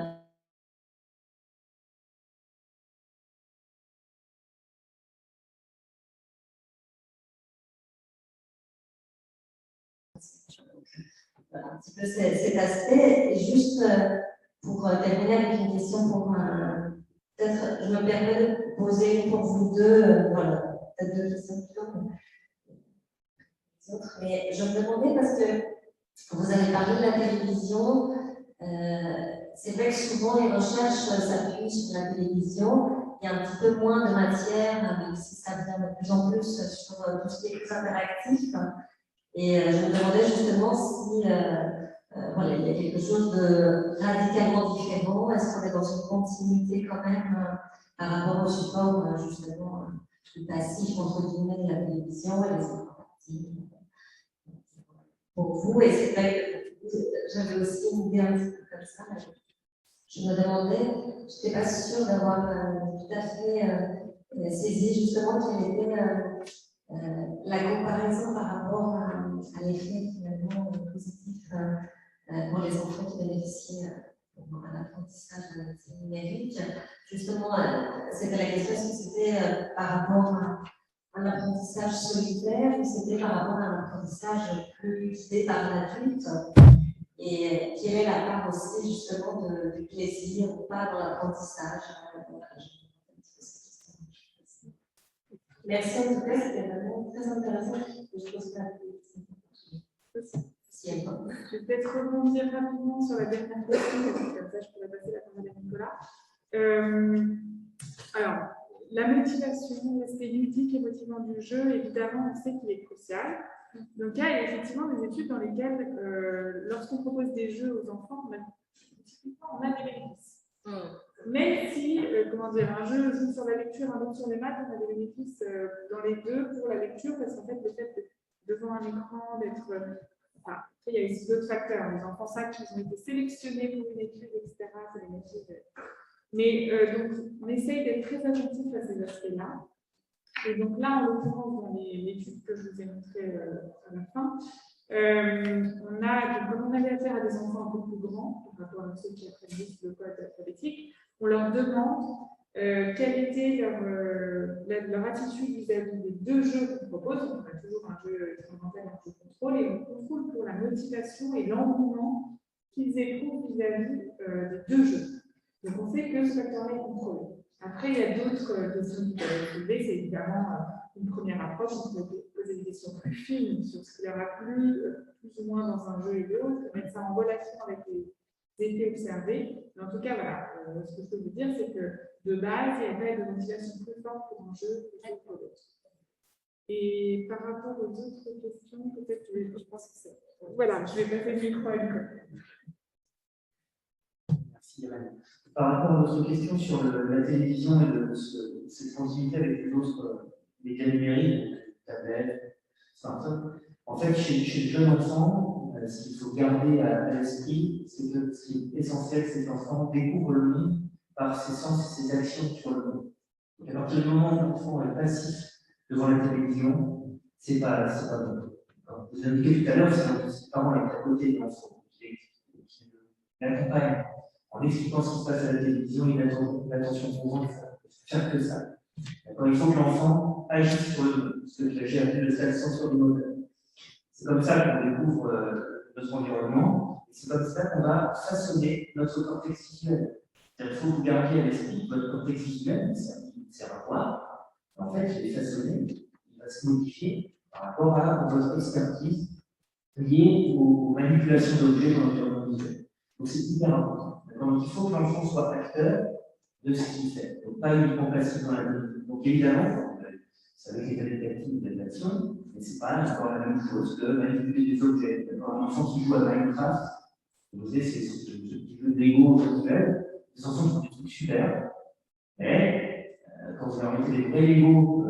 Voilà, un petit peu cet aspect. Et juste pour terminer avec une question pour peut-être, je me permets de poser une pour vous deux, voilà, peut-être deux questions plutôt que les autres. Mais je me demandais parce que vous avez parlé de la télévision, C'est vrai que souvent les recherches s'appuient sur la télévision, il y a un petit peu moins de matière, même si ça vient de plus en plus sur tout ce qui est plus interactif. Et je me demandais justement si voilà, il y a quelque chose de radicalement différent. Est-ce qu'on est dans une continuité quand même par rapport au support justement plus passif entre guillemets de la télévision et les informatiques pour vous? Et c'est vrai que j'avais aussi une idée un petit peu comme ça. Je me demandais, je n'étais pas sûre d'avoir tout à fait saisi justement quelle était la comparaison par rapport à l'effet finalement positif pour les enfants qui bénéficient d'un apprentissage numérique. Justement, c'était la question, est-ce que c'était par rapport à un apprentissage solitaire ou c'était par rapport à un apprentissage plus guidé par l'adulte? Et quelle est la part aussi justement du plaisir ou pas dans l'apprentissage? Merci en tout cas, c'était vraiment très intéressant. Je pose pas de questions. Je vais peut-être rebondir rapidement sur la dernière question, parce que comme ça je pourrais passer la parole à Nicolas. Alors, la motivation, l'aspect ludique et motivant du jeu, évidemment, on sait qu'il est crucial. Donc, il y a effectivement des études dans lesquelles, lorsqu'on propose des jeux aux enfants, on a des bénéfices. Même si, comment dire, un jeu joue sur la lecture, un autre sur les maths, on a des bénéfices dans les deux pour la lecture, parce qu'en fait, le fait d'être devant un écran, d'être. Enfin, il y a aussi d'autres facteurs. Les enfants savent qu'ils ont été sélectionnés pour une étude, etc. C'est des motifs. Mais donc, on essaye d'être très attentif à ces aspects-là. Et donc là, en l'occurrence, dans l'étude que je vous ai montrée à la fin, comme on avait affaire à des enfants un peu plus grands, par rapport à ceux qui apprennent juste le code alphabétique, on leur demande quelle était leur attitude vis-à-vis des deux jeux qu'on propose. On a toujours un jeu expérimental et un jeu contrôle, et on contrôle pour la motivation et l'engouement qu'ils éprouvent vis-à-vis des deux jeux. Donc on sait que ce facteur-là est contrôlé. Après, il y a d'autres questions qui peuvent être soulevées. C'est évidemment une première approche. On peut poser des questions plus fines sur ce qui leur a plu, plus ou moins dans un jeu et l'autre, mettre ça en relation avec les effets observés. Mais en tout cas, voilà, ce que je peux vous dire, c'est que de base, il y avait de motivation plus forte pour un jeu que pour l'autre. Et par rapport aux autres questions, peut-être que je pense que c'est. Voilà, je vais passer le micro à Nicolas. Merci, Yann. Par rapport à votre question sur la télévision et cette proximité avec les autres médias numériques, tablettes, smartphones, en fait, chez le jeune enfant, ce qu'il faut garder à l'esprit, c'est que ce qui est essentiel, c'est que l'enfant découvre le monde par ses sens et ses actions sur le monde. Donc, à partir du moment où l'enfant est passif devant la télévision, c'est pas bon. Alors, vous indiquez tout à l'heure, c'est parents est à côté de l'enfant, qui l'accompagne. En expliquant ce qui se passe à la télévision, il a l'attention pour faire que ça. Il faut que l'enfant agisse sur le monde, ce que j'ai appelé le sens du modèle. C'est comme ça qu'on découvre notre environnement, et c'est comme ça qu'on va façonner notre cortex visuel. Il faut que vous gardiez à l'esprit que votre cortex visuel, il sert à voir, en fait, il est façonné, il va se modifier par rapport à votre expertise liée aux manipulations d'objets dans l'environnement visuel. Donc c'est hyper important. Donc il faut que l'enfant soit acteur de ce qu'il fait, donc pas uniquement passif dans la vie. Donc évidemment, vous savez que les qualités de l'action, mais ce n'est pas encore la même chose que manipuler des objets. Un enfant qui joue à Minecraft, vous savez, c'est ce petit jeu de Lego virtuel, les enfants font des trucs super, mais quand vous leur mettez des vrais Lego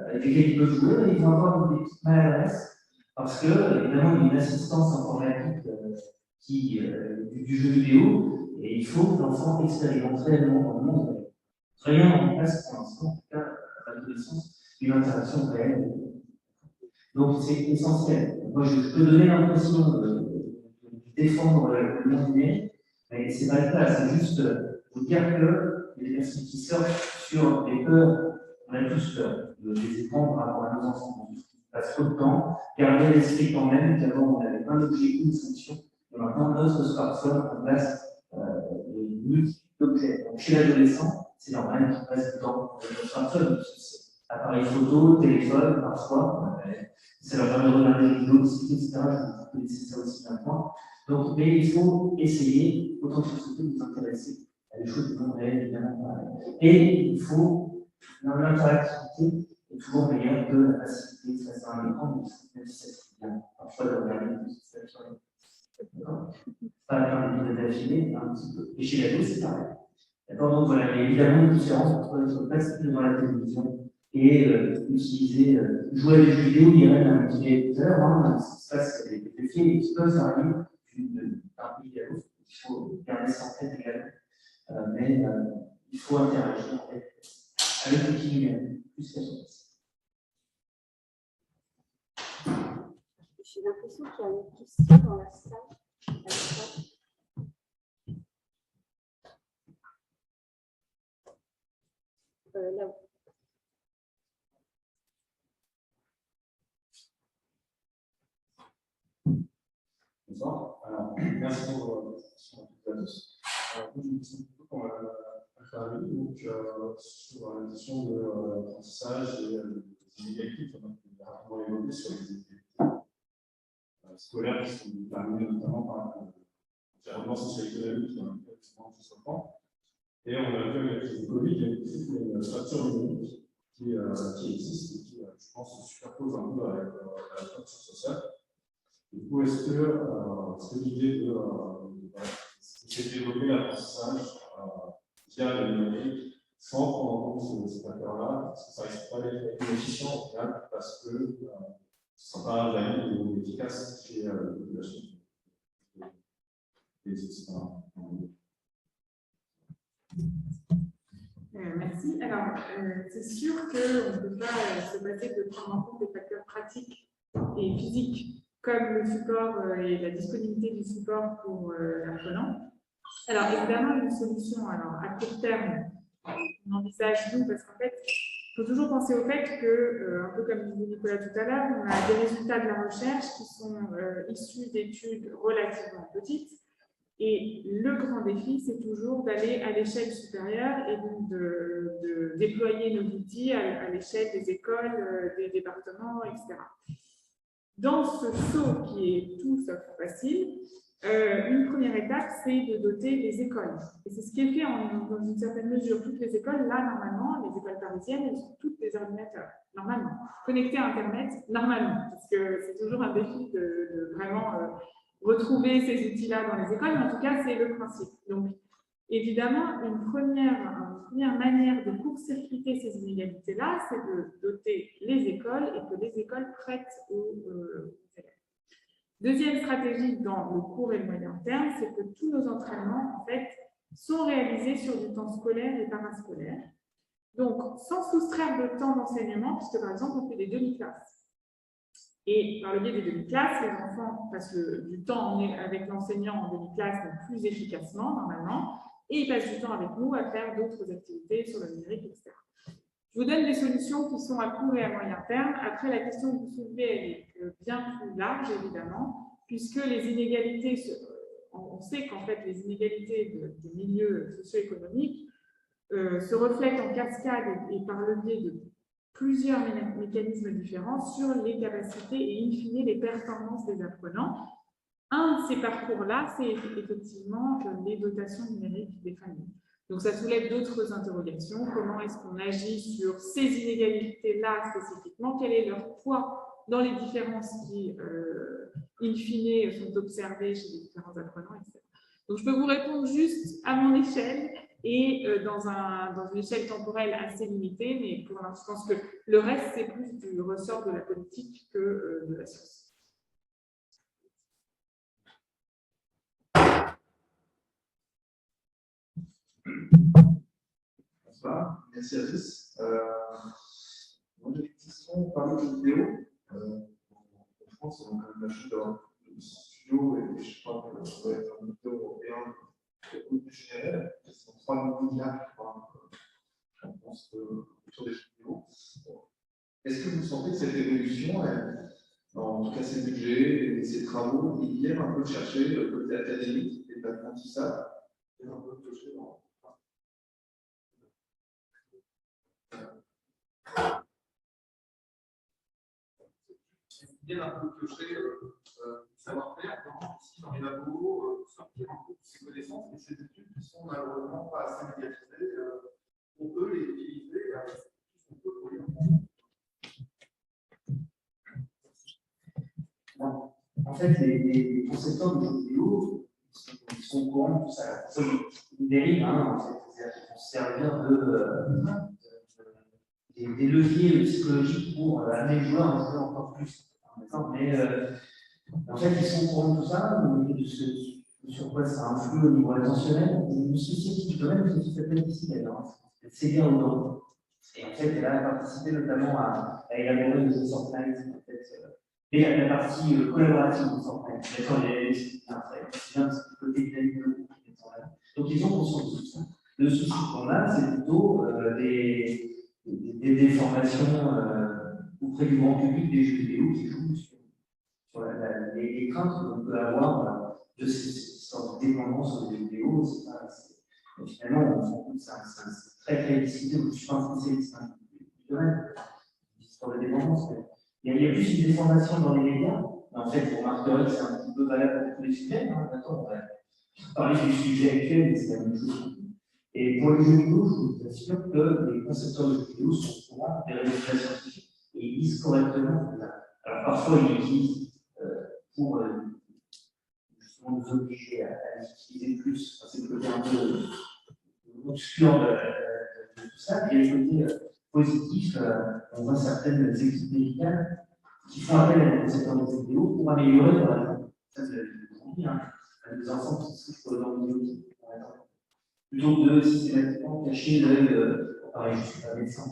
avec lesquels ils peuvent jouer, ils vont avoir des petites maladresses, parce que, évidemment, il y a une assistance informatique du jeu vidéo. Et il faut que l'enfant expérimente réellement dans le monde. Rien en place pour l'instant, en tout cas à l'adolescence, une interaction réelle. Donc c'est essentiel. Moi je peux donner l'impression de défendre le monde numérique, mais ce n'est pas le cas. C'est juste vous dire que les personnes qui sortent sur les peurs, on a tous peur des écrans par rapport à nos enfants. On passe trop de temps, garder à l'esprit quand même qu'avant on avait un objectif, une fonction, et maintenant notre smartphone en place. D'objets. Donc, chez l'adolescent, c'est normal qu'il passe du temps avec le smartphone. appareil photo, téléphone, parfois. Ça leur permet de regarder des vidéos, etc. Je peux laisser ça aussi d'un point. Donc, mais il faut essayer, autant que possible, de vous intéresser à des choses du monde réel, évidemment. Et il faut, dans l'interactivité, est toujours meilleure que la facilité face à un écran, même si ça se fait bien. Parfois, de regarder une petite situation. D'accord. Pas plein de vidéos d'affilée, un petit peu. Et chez l'ado, c'est pareil. D'accord. Donc voilà, il y a évidemment une différence entre être passif devant la télévision et utiliser, jouer à des jeux vidéo, il y a un petit peu tout à l'heure, hein, ce qui se passe, c'est des films qui peuvent varier d'un pays à l'autre. Il faut garder ça en tête également. Mais il faut interagir avec l'outil lui-même, plus qu'à son passé. J'ai l'impression qu'il y a une question dans la salle. Là-haut. Bonsoir. Alors, merci pour votre présentation à toutes et à tous. Alors, je me suis plutôt pour ma famille, donc sur la question de l'apprentissage et des inégalités, on a rapidement évoqué sur les inégalités scolaires qui sont déterminées notamment par l'environnement socio-économique dans lequel on se reprend. Et on a vu avec la crise du Covid, il y a aussi une fracture numérique qui existe et qui, je pense, se superpose un peu avec la fracture sociale. Du coup, est-ce que l'idée de développer l'apprentissage via le numérique sans prendre en compte cette affaire-là, est-ce que ça risque pas d'être inefficient au final parce que ce ne sera pas valide ou efficace chez la population des étudiants? Merci. Alors, c'est sûr qu'on ne peut pas se passer de prendre en compte des facteurs pratiques et physiques comme le support et la disponibilité du support pour l'apprenant. Alors, évidemment, une solution à court terme, on envisage nous, parce qu'en fait, il faut toujours penser au fait que, un peu comme disait Nicolas tout à l'heure, on a des résultats de la recherche qui sont issus d'études relativement petites. Et le grand défi, c'est toujours d'aller à l'échelle supérieure et donc de déployer nos outils à l'échelle des écoles, des départements, etc. Dans ce saut qui est tout sauf facile, une première étape, c'est de doter les écoles. Et c'est ce qui est fait dans une certaine mesure. Toutes les écoles, là, normalement, les écoles parisiennes, elles ont toutes des ordinateurs, normalement. Connectés à Internet, normalement, parce que c'est toujours un défi de vraiment retrouver ces outils-là dans les écoles, mais en tout cas, c'est le principe. Donc, évidemment, une première manière de court-circuiter ces inégalités-là, c'est de doter les écoles et que les écoles prêtent aux élèves. Deuxième stratégie dans le court et le moyen terme, c'est que tous nos entraînements, en fait, sont réalisés sur du temps scolaire et parascolaire. Donc, sans soustraire de temps d'enseignement, puisque par exemple, on fait des demi-classes. Et par le biais des demi-classes, les enfants passent du temps avec l'enseignant en demi-classe, donc plus efficacement, normalement, et ils passent du temps avec nous à faire d'autres activités sur le numérique, etc. Je vous donne des solutions qui sont à court et à moyen terme. Après, la question que vous soulevez est bien plus large, évidemment, puisque les inégalités, on sait qu'en fait, les inégalités des milieux socio-économiques se reflètent en cascade et par le biais de plusieurs mécanismes différents sur les capacités et in fine les performances des apprenants. Un de ces parcours-là, c'est effectivement les dotations numériques des familles. Donc, ça soulève d'autres interrogations. Comment est-ce qu'on agit sur ces inégalités-là spécifiquement? Quel est leur poids dans les différences qui, in fine, sont observées chez les différents apprenants, etc. Donc, je peux vous répondre juste à mon échelle et dans une échelle temporelle assez limitée, mais pour l'instant, je pense que le reste, c'est plus du ressort de la politique que de la science. Bonsoir, merci à tous. Moi, j'ai une question par les vidéos. En France, on a quand même la chance d'avoir un studio et je crois que ça doit être un vidéo européen beaucoup plus général. Ce sont 3 milliards, je crois, en France, autour des vidéos. Est-ce que vous sentez que cette évolution, en tout cas ces budgets et ces travaux, ils viennent un peu chercher le côté académique et l'apprentissage, et un peu toucher dans viennent un peu piocher du savoir-faire dans les labos, sortir un peu de ces connaissances et ces études qui sont malheureusement pas assez médiatisées. On peut les utiliser tout ce qu'on peut pour les enfants. En fait, les concepteurs de jeux vidéo, ils sont au courant de tout ça. Ils dérivent, en fait. C'est-à-dire qu'ils vont se servir des leviers psychologiques pour amener le joueur à jouer encore plus. Mais en fait, ils sont au courant de tout ça, de ce sur quoi ça influe au niveau attentionnel. Une société du domaine qui s'appelle ici d'ailleurs, c'est bien au nom. Et en fait, elle a participé notamment à élaborer une sorte et la partie collaborative de Fortnite. D'accord, c'est bien ce côté dynamique de groupe qui est là. Donc, ils ont conscience de tout ça. Le souci qu'on a, c'est plutôt des formations auprès du grand public des jeux vidéo qui jouent sur les craintes qu'on peut avoir de cette sorte de dépendance aux jeux vidéo. Finalement, on se rend compte que c'est très très discuté. Je ne suis pas un spécialiste du domaine, sur la dépendance. Il y a plus une déformation dans les médias. En fait, vous remarquerez que c'est un petit peu valable pour tous les sujets. D'accord, on va parler du sujet actuel, mais c'est la même chose. Et pour les jeux vidéo, je vous assure que les concepteurs de jeux vidéo sont au courant des résultats scientifiques et ils lisent correctement. Alors parfois, ils l'utilisent pour justement nous obliger à l'utiliser plus. C'est le côté un peu obscur de tout ça. Et le côté positif, on voit certaines équipes médicales qui font appel à des concepteurs de jeux vidéo pour améliorer leur action. Ça, c'est aujourd'hui, des enfants qui souffrent pour l'endométriose, par exemple. Plutôt que de systématiquement cacher l'œil, pareil, je ne suis pas médecin.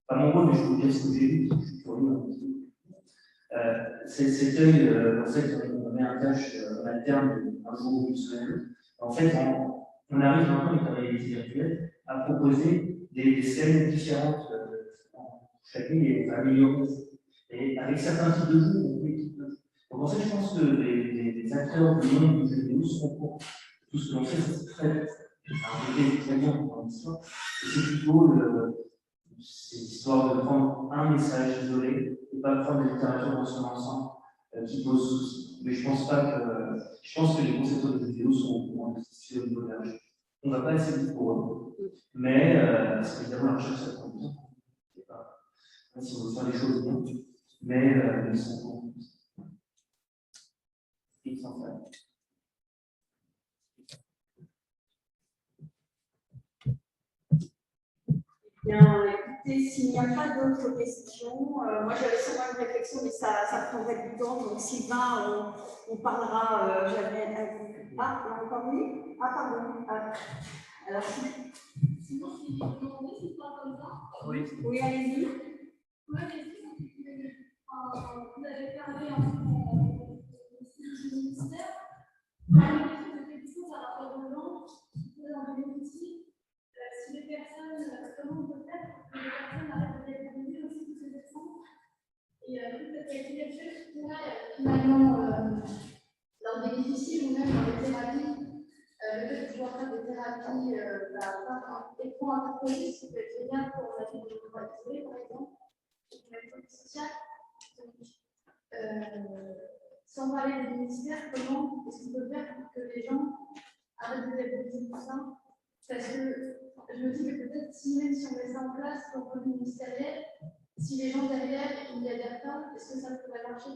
Pas mon rôle, mais je vous dis ce que j'ai vu, je suis curieux. Cet œil, en fait, on met un cache en alterne un jour ou une semaine. En fait, on arrive maintenant avec la réalité virtuelle à proposer des scènes différentes chacune et améliorer. Et avec certains types de jeux, on peut types de jeux. Donc en fait, je pense que les acteurs du monde du jeu vidéo sont au courant. Tout ce que l'on fait, c'est très très bien dans l'histoire. Et c'est plutôt l'histoire de prendre un message isolé et pas prendre la littérature dans son ensemble qui pose souci. Mais je pense que les concepteurs de jeux vidéo sont au courant de ce qui se fait au niveau de la recherche. On ne va pas assez vite pour eux, mais parce qu'évidemment la recherche ça prend du temps. Si on veut faire les choses bien, mais ils sont bons. Ils sont faits. Bien, écoutez, s'il n'y a pas d'autres questions, moi j'avais sûrement une réflexion, mais ça prendrait du temps. Donc Sylvain, on parlera jamais. Il y a encore lui. Ah, pardon. Alors, sinon, si vous demandez, c'est pas comme ça. Oui, allez-y. Oui, vous avez parlé un peu du ministère. Vous avez fait quelque chose à rapport aux gens qui sont dans les métiers. Si les personnes, comment on peut faire pour que les personnes arrêtent de réaliser aussi tous ces exemples et peut-être avec les choses qui pourraient finalement leur bénéficier ou même dans les thérapies, le fait de pouvoir faire des thérapies par écran interposé, ce qui peut être génial pour la vie de isolée, par exemple, ou la vie sociale. Sans parler des ministères, comment est-ce qu'on peut faire pour que les gens arrêtent de réaliser tout ça? Parce que je me dis que peut-être même si on met ça en place pour le ministériel, si les gens derrière n'y adhèrent pas, est-ce que ça pourrait marcher?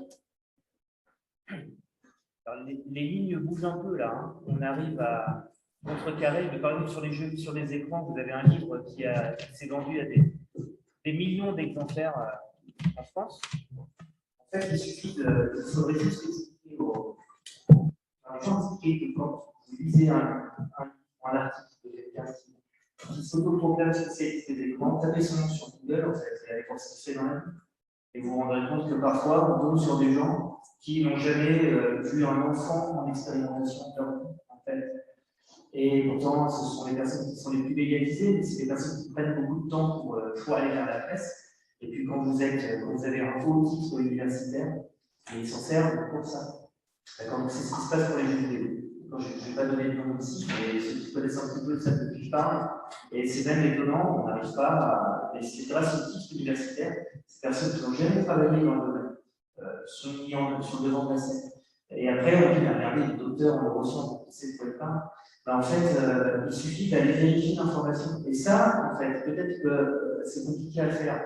Alors, les lignes bougent un peu là. On arrive à contrecarrer. Mais par exemple, sur les jeux, sur les écrans, vous avez un livre qui s'est vendu à des millions d'exemplaires en France. En fait, il suffit faudrait juste expliquer aux gens que quand vous lisez un article de quelqu'un qui s'autoproclame spécialiste des écrans, tapez son nom sur Google, en fait, et avec ce qu'il fait dans la vie. Et vous vous rendrez compte que parfois, on tombe sur des gens qui n'ont jamais vu un enfant en expérimentation de leur vie, en fait. Et pourtant, ce sont les personnes qui sont les plus médiatisées, mais c'est des personnes qui prennent beaucoup de temps pour aller vers la presse. Et puis quand vous avez un haut titre universitaire, ils s'en servent pour ça. D'accord, donc c'est ce qui se passe pour les jeux vidéo. Je ne vais pas donner de nom ici, mais ceux qui connaissent un petit peu ça depuis je parle. Et c'est même étonnant, on n'arrive pas à. Mais c'est grâce au titre universitaire, ces personnes qui n'ont jamais travaillé dans le domaine. sont mis sur le devant de la scène. Et après, on dit, regardez, les docteurs en neurosciences, c'est quoi pas. Ben, en fait, il suffit d'aller vérifier l'information. Et ça, en fait, peut-être que c'est compliqué à faire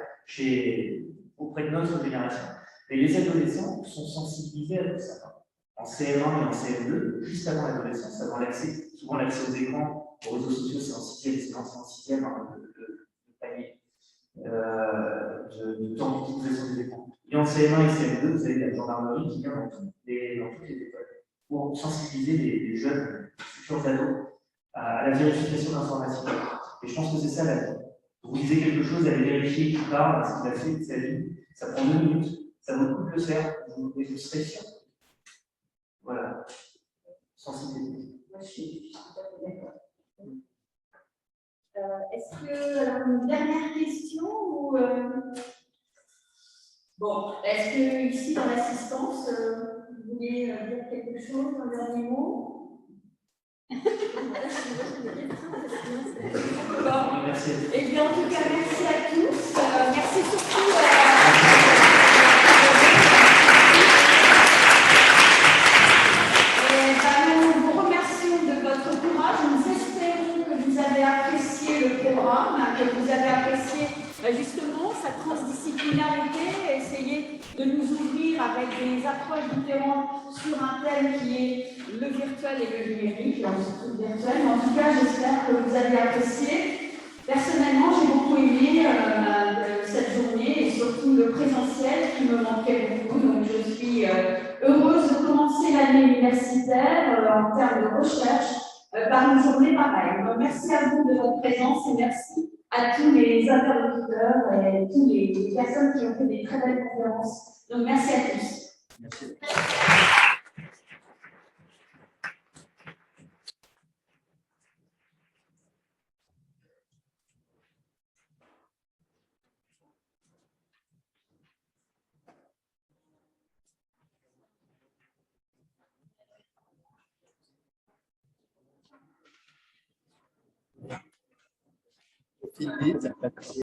auprès de notre génération. Mais les adolescents sont sensibilisés à tout ça. En CM1 et en CM2, juste avant l'adolescence, avant l'accès, souvent l'accès aux écrans, aux réseaux sociaux, c'est en 6e, c'est en 6e, hein, le panier de temps d'utilisation des écrans. Et en CM1 et CM2, vous avez la gendarmerie qui vient dans toutes les écoles pour sensibiliser les jeunes, les futurs ados, à la vérification d'informations. Et je pense que c'est ça la vie. Vous lisez quelque chose, allez vérifier qui parle, ce qu'il a fait de sa vie. Ça prend 2 minutes, ça vaut le coup de le faire, vous serez fiers. Voilà. Sensibilité. Moi, je suis tout à fait d'accord. Est-ce que une dernière question ou bon, est-ce que ici dans l'assistance, vous voulez dire quelque chose, un dernier mot? Bon. Merci. Eh bien, en tout cas, merci à tous. Merci surtout nous vous remercions de votre courage. Nous espérons que vous avez apprécié le programme, que vous avez apprécié justement sa transdisciplinarité, essayer de nous ouvrir avec des approches différentes sur un thème qui est le virtuel et le numérique, surtout le virtuel. Mais en tout cas, j'espère que vous avez apprécié. Personnellement, j'ai beaucoup aimé cette journée et surtout le présentiel qui me manquait beaucoup. Donc, je suis heureuse de commencer l'année universitaire en termes de recherche par une journée pareille. Donc, merci à vous de votre présence et merci à tous les interlocuteurs et toutes les personnes qui ont fait des très belles conférences. Donc, merci à tous. Merci. Philippe,